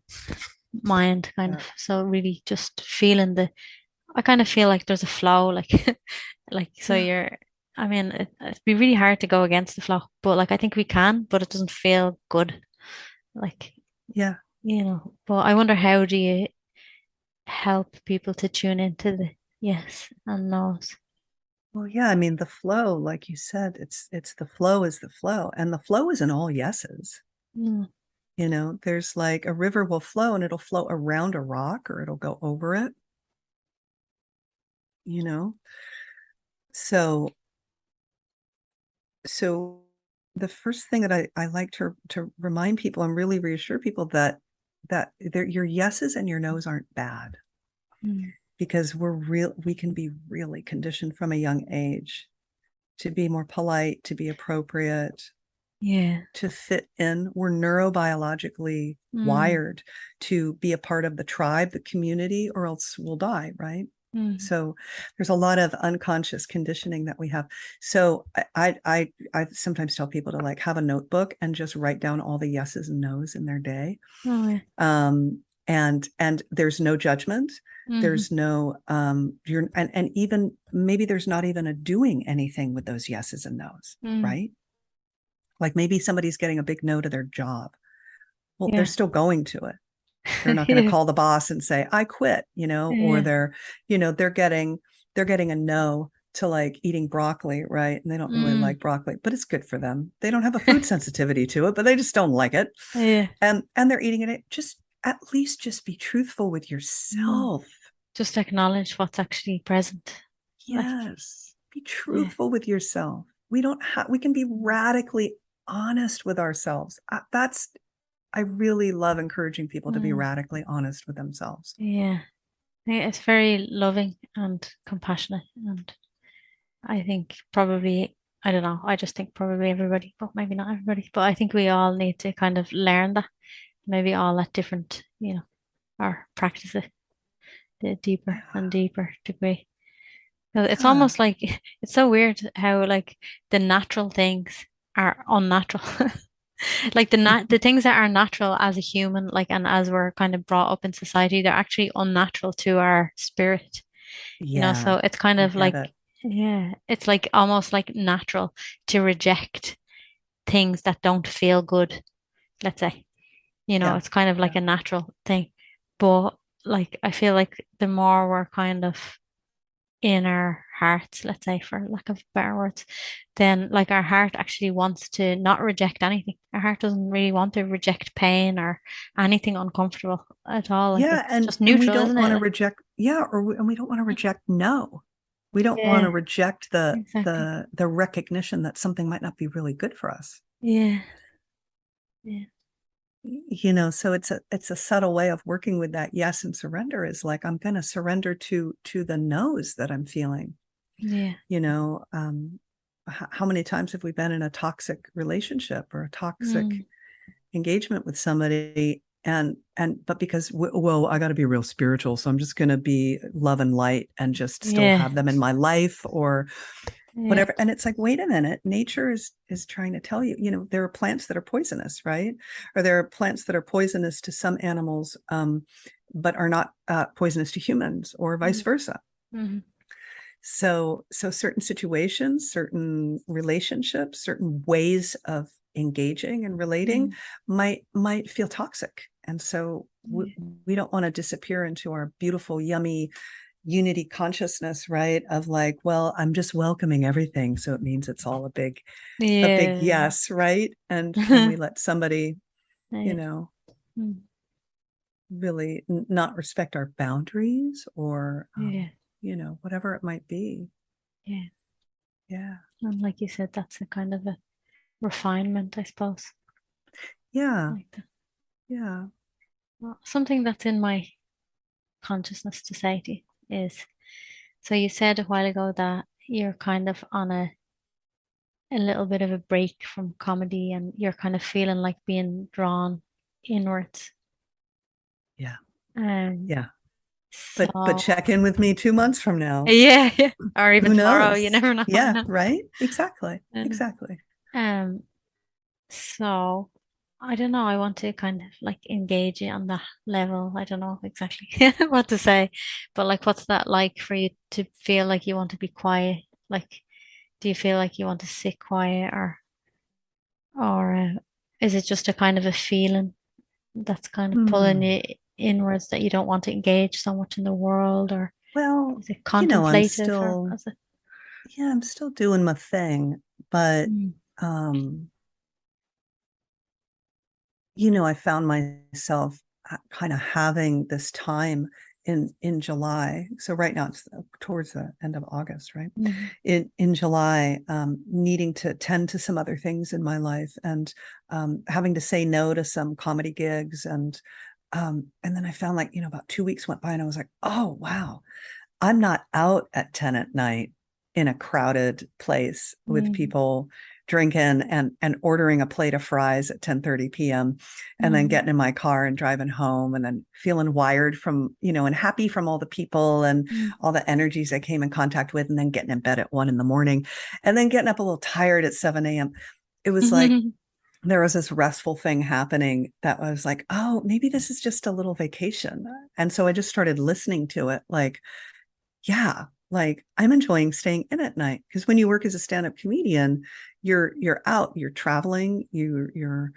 mind kind of. Yeah. So really just feeling I kind of feel like there's a flow, like, like, so Yeah. I mean, it'd be really hard to go against the flow, but like, I think we can, but it doesn't feel good. Like, Yeah. but I wonder how do you help people to tune into the yes and no's? Well, yeah. I mean, the flow, like you said, it's the flow is the flow, and the flow isn't all yeses. Mm. There's like a river will flow and it'll flow around a rock or it'll go over it, you know. So so the first thing that I like to remind people and really reassure people that your yeses and your nos aren't bad Mm. because we can be really conditioned from a young age to be more polite, to be appropriate, Yeah. to fit in. We're neurobiologically Mm. wired to be a part of the tribe, the community, or else we'll die, right? Mm. So there's a lot of unconscious conditioning that we have. So I sometimes tell people to like have a notebook and just write down all the yeses and nos in their day. Oh, yeah. And there's no judgment. Hmm. There's no and even maybe there's not even a doing anything with those yeses and nos, Mm. right? Like maybe somebody's getting a big no to their job. Well, they're Yeah. still going to it. They're not going to Yeah. call the boss and say, I quit, or Yeah. they're getting a no to like eating broccoli, right? And they don't really Mm. like broccoli, but it's good for them. They don't have a food sensitivity to it, but they just don't like it. Yeah. And they're eating it. Just at least just be truthful with Mm. yourself. Just acknowledge what's actually present. Like, Yes. Be yeah. truthful with yourself. We can be radically honest with ourselves. I really love encouraging people to be Mm. radically honest with themselves. Yeah. It's very loving and compassionate. And I think probably, I don't know, I just think probably everybody, but maybe not everybody, but I think we all need to kind of learn that, maybe all at different, or practice it to a deeper and Yeah. deeper degree. It's Yeah. almost like it's so weird how like the natural things are unnatural. Like the things that are natural as a human, like and as we're kind of brought up in society, they're actually unnatural to our spirit. Yeah. So it's kind I of get like, it. yeah, it's like almost like natural to reject things that don't feel good, let's say. Yeah. It's kind of like Yeah. a natural thing. But like I feel like the more we're kind of in our hearts, let's say, for lack of better words, then like our heart actually wants to not reject anything. Our heart doesn't really want to reject pain or anything uncomfortable at all. Like Yeah. it's just And we neutral, don't isn't want it? to Like, reject, yeah, and we don't want to reject no. We don't want to yeah, reject the exactly. the recognition that something might not be really good for us. Yeah, yeah, So it's a subtle way of working with that yes and surrender is like I'm going to surrender to the no's that I'm feeling. yeah. you know how many times have we been in a toxic relationship or a toxic Mm, engagement with somebody, and but because well, I got to be real spiritual, so I'm just going to be love and light and just still yeah, have them in my life or yeah. whatever. And it's like, wait a minute, nature is trying to tell you, there are plants that are poisonous, right? Or there are plants that are poisonous to some animals, but are not poisonous to humans, or vice Mm, versa. mhm, So certain situations, certain relationships, certain ways of engaging and relating mm, might feel toxic. And so yeah, we don't want to disappear into our beautiful, yummy unity consciousness, right? Of like, well, I'm just welcoming everything. So it means it's all a big yeah. yes, right? And we let somebody, you Yeah, know, mm, really not respect our boundaries or yeah, whatever it might be. yeah. Yeah. And like you said, that's a kind of a refinement, I suppose. Yeah. Like that. Yeah. Well, something that's in my consciousness to say to you is, so you said a while ago that you're kind of on a little bit of a break from comedy and you're kind of feeling like being drawn inwards. Yeah. Um, Yeah. But so check in with me 2 months from now. yeah, yeah. Or even Who tomorrow, you knows? never know, you Yeah, know. right? Exactly. And, Exactly. um, so I don't know, I want to kind of like engage you on that level. I don't know exactly what to say, but like what's that like for you to feel like you want to be quiet? Like, do you feel like you want to sit quiet or is it just a kind of a feeling that's kind of pulling Hmm. you inwards that you don't want to engage so much in the world, or Well, is it I'm contemplative, or still, is it? yeah, I'm still doing my thing, but Mm, um, I found myself kind of having this time in July. So right now it's towards the end of August, right? mm, In July, needing to tend to some other things in my life and having to say no to some comedy gigs and then I found like about 2 weeks went by and I was like, oh wow, I'm not out at 10 at night in a crowded place with mm, people drinking and ordering a plate of fries at 10:30 p.m. and then mm, getting in my car and driving home and then feeling wired from, and happy from all the people and mm. all the energies I came in contact with and then getting in bed at 1 in the morning and then getting up a little tired at 7 a.m. It was like there was this restful thing happening that I was like, oh, maybe this is just a little vacation. And so I just started listening to it like, yeah, like I'm enjoying staying in at night because when you work as a stand-up comedian, you're out, you're traveling, you're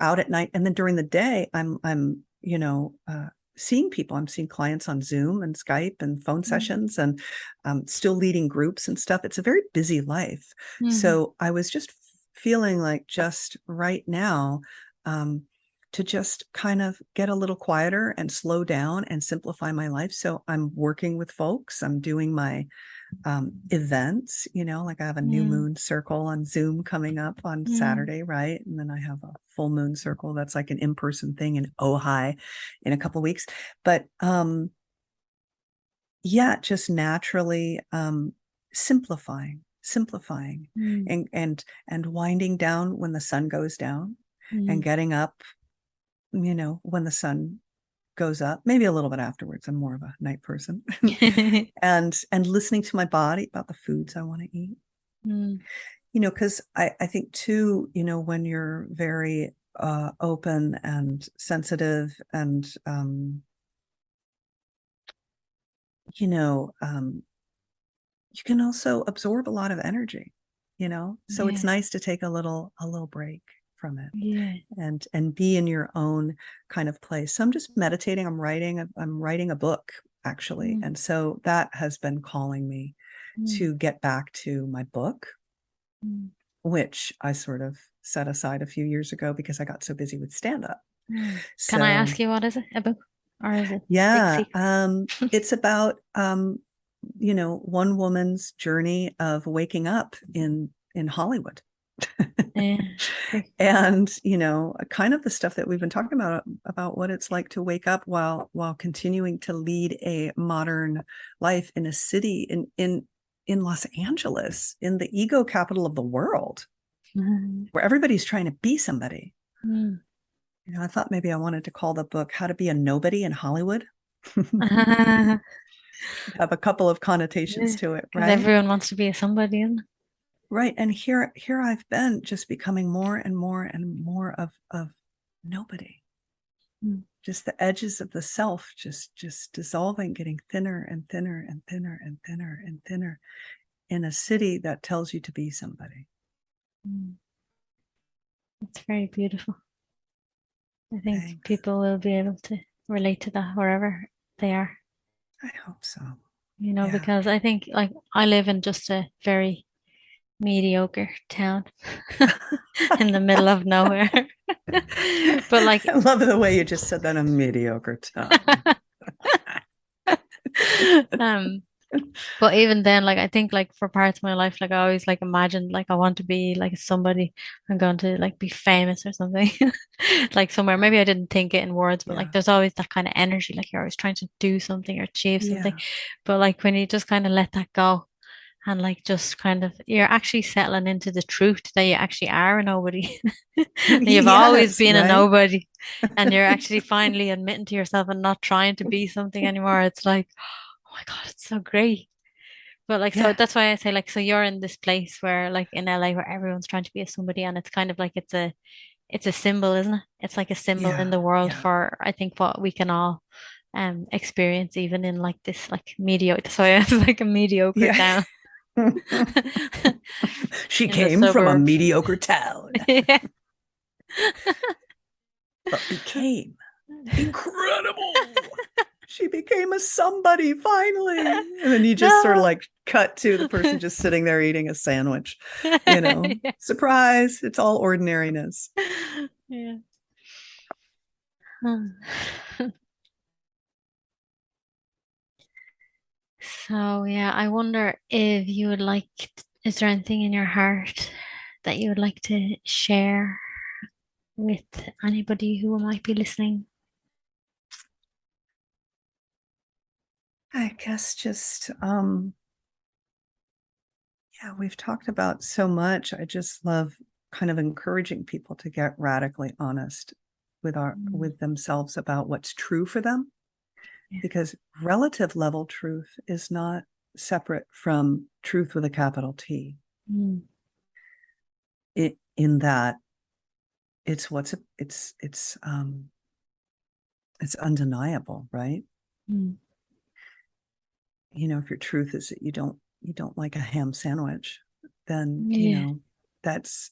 out at night, and then during the day, I'm seeing people. I'm seeing clients on Zoom and Skype and phone Mm, sessions, and still leading groups and stuff. It's a very busy life, mhm, so I was just feeling like just right now. Um, to just kind of get a little quieter and slow down and simplify my life. So I'm working with folks. I'm doing my events, like I have a new mm, moon circle on Zoom coming up on mm, Saturday, right? And then I have a full moon circle that's like an in-person thing in Ojai in a couple of weeks. But yeah, just naturally simplifying, Mm. and winding down when the sun goes down, and Mm. getting up, when the sun goes up, maybe a little bit afterwards. I'm more of a night person. And listening to my body about the foods I want to eat. Mm. Because I think too, when you're very open and sensitive and you know, you can also absorb a lot of energy, so it's Yeah. nice to take a little break from it, Yeah. and be in your own kind of place. So I'm just meditating. I'm writing a book, actually, Mm. and so that has been calling me Mm. to get back to my book, Mm. which I sort of set aside a few years ago because I got so busy with stand up. Mm. Can I So ask you what is it about? Or is it big yeah, secret? it's about one woman's journey of waking up in Hollywood. Yeah. Great. And kind of the stuff that we've been talking about what it's like to wake up while continuing to lead a modern life in a city in Los Angeles, in the ego capital of the world, Mm. where everybody's trying to be somebody. Mm. I thought maybe I wanted to call the book How to Be a Nobody in Hollywood. Have a couple of connotations to it, Because right? everyone wants to be a somebody, isn't Right. And here I've been just becoming more and more and more of nobody. it? Mm. Just the edges of the self just dissolving, getting thinner and thinner and thinner and thinner and thinner in a city that tells you to be somebody. Mm. It's very beautiful. I think Thanks. people will be able to relate to that wherever they are, I hope so. Yeah. because I think like I live in just a very mediocre town in the middle of nowhere. But like I love the way you just said that, a mediocre town. um but even then, like I think like for parts of my life, like I always like imagined like I want to be like somebody. I'm going to like be famous or something. Like somewhere. Maybe I didn't think it in words, but like Yeah. there's always that kind of energy, like you're always trying to do something or achieve something. Yeah. But like when you just kind of let that go and like just kind of you're actually settling into the truth that you actually are a nobody. You've always Yes, been a right? nobody and you're actually finally admitting to yourself and not trying to be something anymore. It's like, oh my God, it's so great. But like, so Yeah. that's why I say like, so you're in this place where like in LA where everyone's trying to be a somebody and it's kind of like it's a symbol, isn't it? It's like a symbol in Yeah. the world Yeah. for I think what we can all experience even in like this like mediocre so it's like a mediocre Yeah. town She in the came from a suburbs. mediocre town, Yeah. but became incredible. She became a somebody finally. And then you just sort of No. like cut to the person just sitting there eating a sandwich, you know, Yeah. surprise. It's all ordinariness. Yeah. So yeah, I wonder if you would like, is there anything in your heart that you would like to share with anybody who might be listening? I guess just, yeah, we've talked about so much. I just love kind of encouraging people to get radically honest Mm. with themselves about what's true for them, Yeah. because relative level truth is not separate from truth with a capital T. Mm. In that it's what's it's undeniable, right? Mm. If your truth is that you don't like a ham sandwich, then Yeah. that's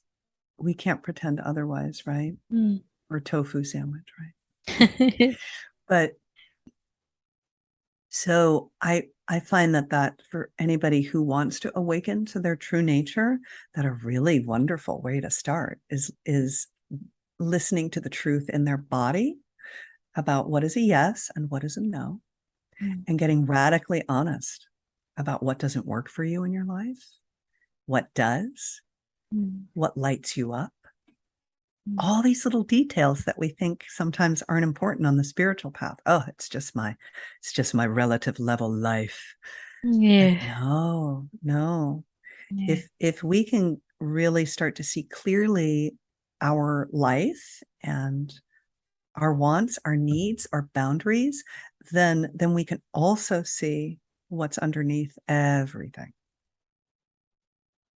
we can't pretend otherwise, right? Mm. Or tofu sandwich, right? But so I find that for anybody who wants to awaken to their true nature, that a really wonderful way to start is listening to the truth in their body about what is a yes and what is a no, Mm. and getting radically honest about what doesn't work for you in your life, what does, Mm. what lights you up, all these little details that we think sometimes aren't important on the spiritual path. Oh, it's just my relative level life. Like, Yeah. no, no. Yeah. If we can really start to see clearly our life and our wants, our needs, our boundaries, then we can also see what's underneath everything.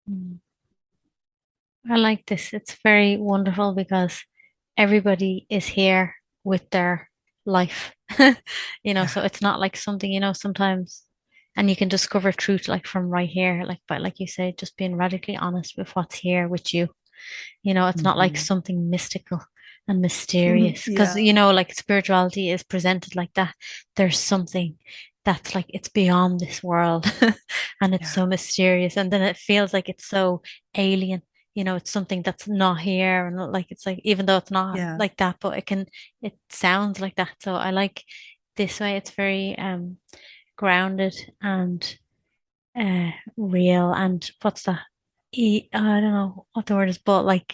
Mm. I like this. It's very wonderful because everybody is here with their life. Yeah. So it's not like something, sometimes, and you can discover truth like from right here, like but like you say, just being radically honest with what's here with you. It's not like Mhm. something mystical and mysterious because, Yeah. like spirituality is presented like that. There's something that's like it's beyond this world and it's Yeah. so mysterious. And then it feels like it's so alien. It's something that's not here. And like it's like, even though it's not Yeah. like that, but it sounds like that. So I like this way. It's very grounded and real. And what's that? I don't know what the word is, but like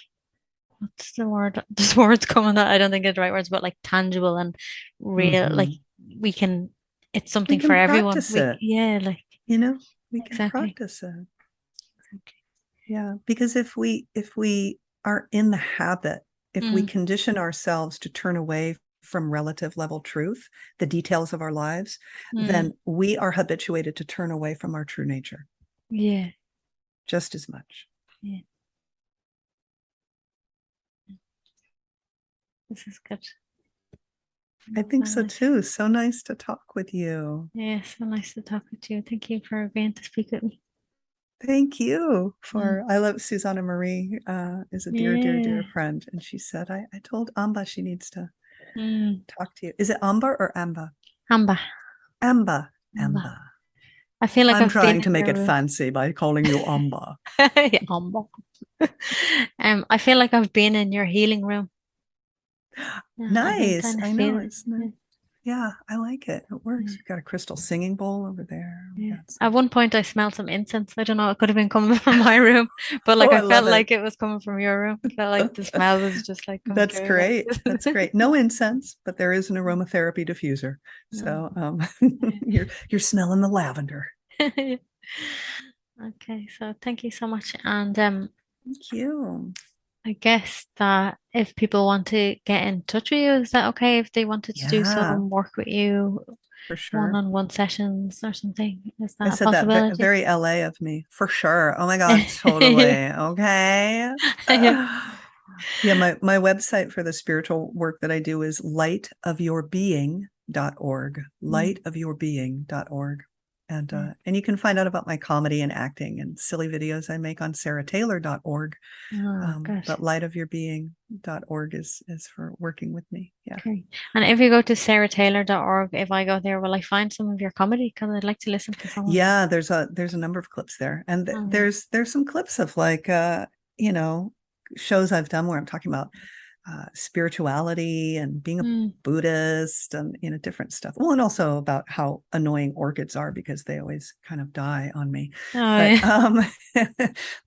what's the word? This word's coming out. I don't think it's the right words, but like tangible and real. Like Hmm. we can, it's We something for can everyone. practice it, Yeah, like you know, we can exactly. practice it. Yeah. Because if we are in the habit, if we Mm, condition ourselves to turn away from relative level truth, the details of our lives, mm, then we are habituated to turn away from our true nature yeah, just as much. yeah. This is good. I think So so nice. too. So nice to talk with you. Yeah, so nice to talk with you. Thank you for agreeing to speak with me. Thank you Mm, for, I love Susanna Marie is a dear, dear, yeah. dear friend. And she said, I told Amba she needs to Mm, talk to you. Is it Amba or Amba? Amba. Amba. Amba. Amba. I feel like I'm I've been trying to in make your it room. fancy by calling you Amba. Yeah, Amba. I feel like I've been in your healing room. Yeah, I can Nice. kind of I feel know. it. It's nice. Yeah, Yeah, I like it. It yeah. works. We've got a crystal singing bowl over there. We Yeah. got At some. one point, I smelled some incense. I don't know. It could have been coming from my room, but like Oh, I I felt love it. like it was coming from your room. Felt like the smell was just like coming That's through. great. That's Like, great. No incense, but there is an aromatherapy diffuser. no. So you're smelling the lavender. Okay, so thank you so much. And Thank you. I guess that if people want to get in touch with you, is that okay if they wanted to do Yeah, some work with you, for sure. one-on-one sessions or something? Is I that a said that possibility? very LA of me, for sure. Oh my God, totally. Okay. Yeah. Yeah, my website for the spiritual work that I do is lightofyourbeing.org, Mm. lightofyourbeing.org. Yeah. And you can find out about my comedy and acting and silly videos I make on sarahtaylor.org. Oh, good. But lightofyourbeing.org is for working with me. Yeah. Okay. And if you go to sarahtaylor.org, if I go there, will I find some of your comedy? Because I'd like to listen to some of it. Yeah, there's a number of clips there. And Okay. there's some clips of like you know, shows I've done where I'm talking about spirituality and being a Mm. Buddhist and different stuff. Well, and also about how annoying orchids are because they always kind of die on me. Oh, But yeah.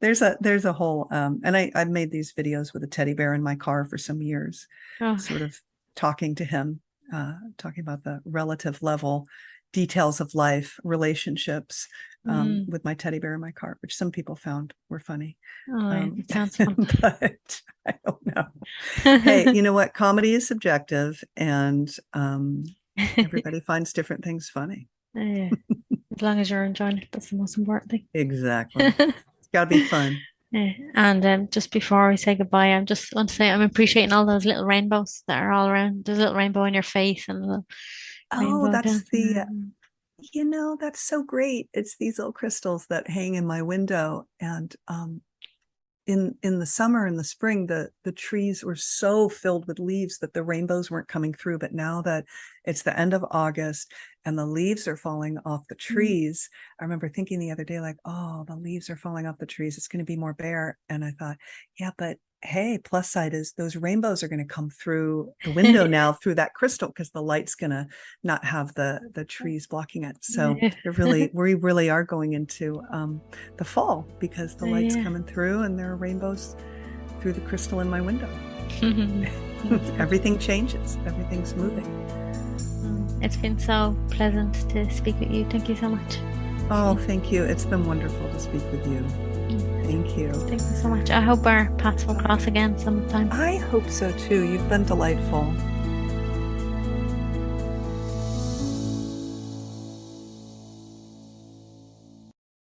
there's a whole and I've made these videos with a teddy bear in my car for some years, Oh. sort of talking to him, talking about the relative level details of life, relationships, Mm. with my teddy bear in my car, which some people found were funny. Oh, yeah. Um, That sounds fun. but I don't know. Hey, you know what? Comedy is subjective, and everybody finds different things funny. Yeah. As long as you're enjoying it, that's the most important thing. Exactly. It's got to be fun. Yeah. And just before we say goodbye, I just want to say I'm appreciating all those little rainbows that are all around. There's a little rainbow in your face and a little Oh, rainbow that's dancing around. that's so great. It's these little crystals that hang in my window, and in the summer and the spring, the trees were so filled with leaves that the rainbows weren't coming through. But now that it's the end of August and the leaves are falling off the Mm. trees, I remember thinking the other day, like, oh, the leaves are falling off the trees, it's going to be more bare. And I thought, yeah, but hey, plus side is those rainbows are going to come through the window now through that crystal because the light's going to not have the trees blocking it. So Yeah. we really are going into the fall because the light's Yeah. coming through and there are rainbows through the crystal in my window. Everything changes. Everything's moving. It's been so pleasant to speak with you. Thank you so much. Oh, thank you. It's been wonderful to speak with you. Thank you. Thank you so much. I hope our paths will cross again sometime. I hope so too. You've been delightful.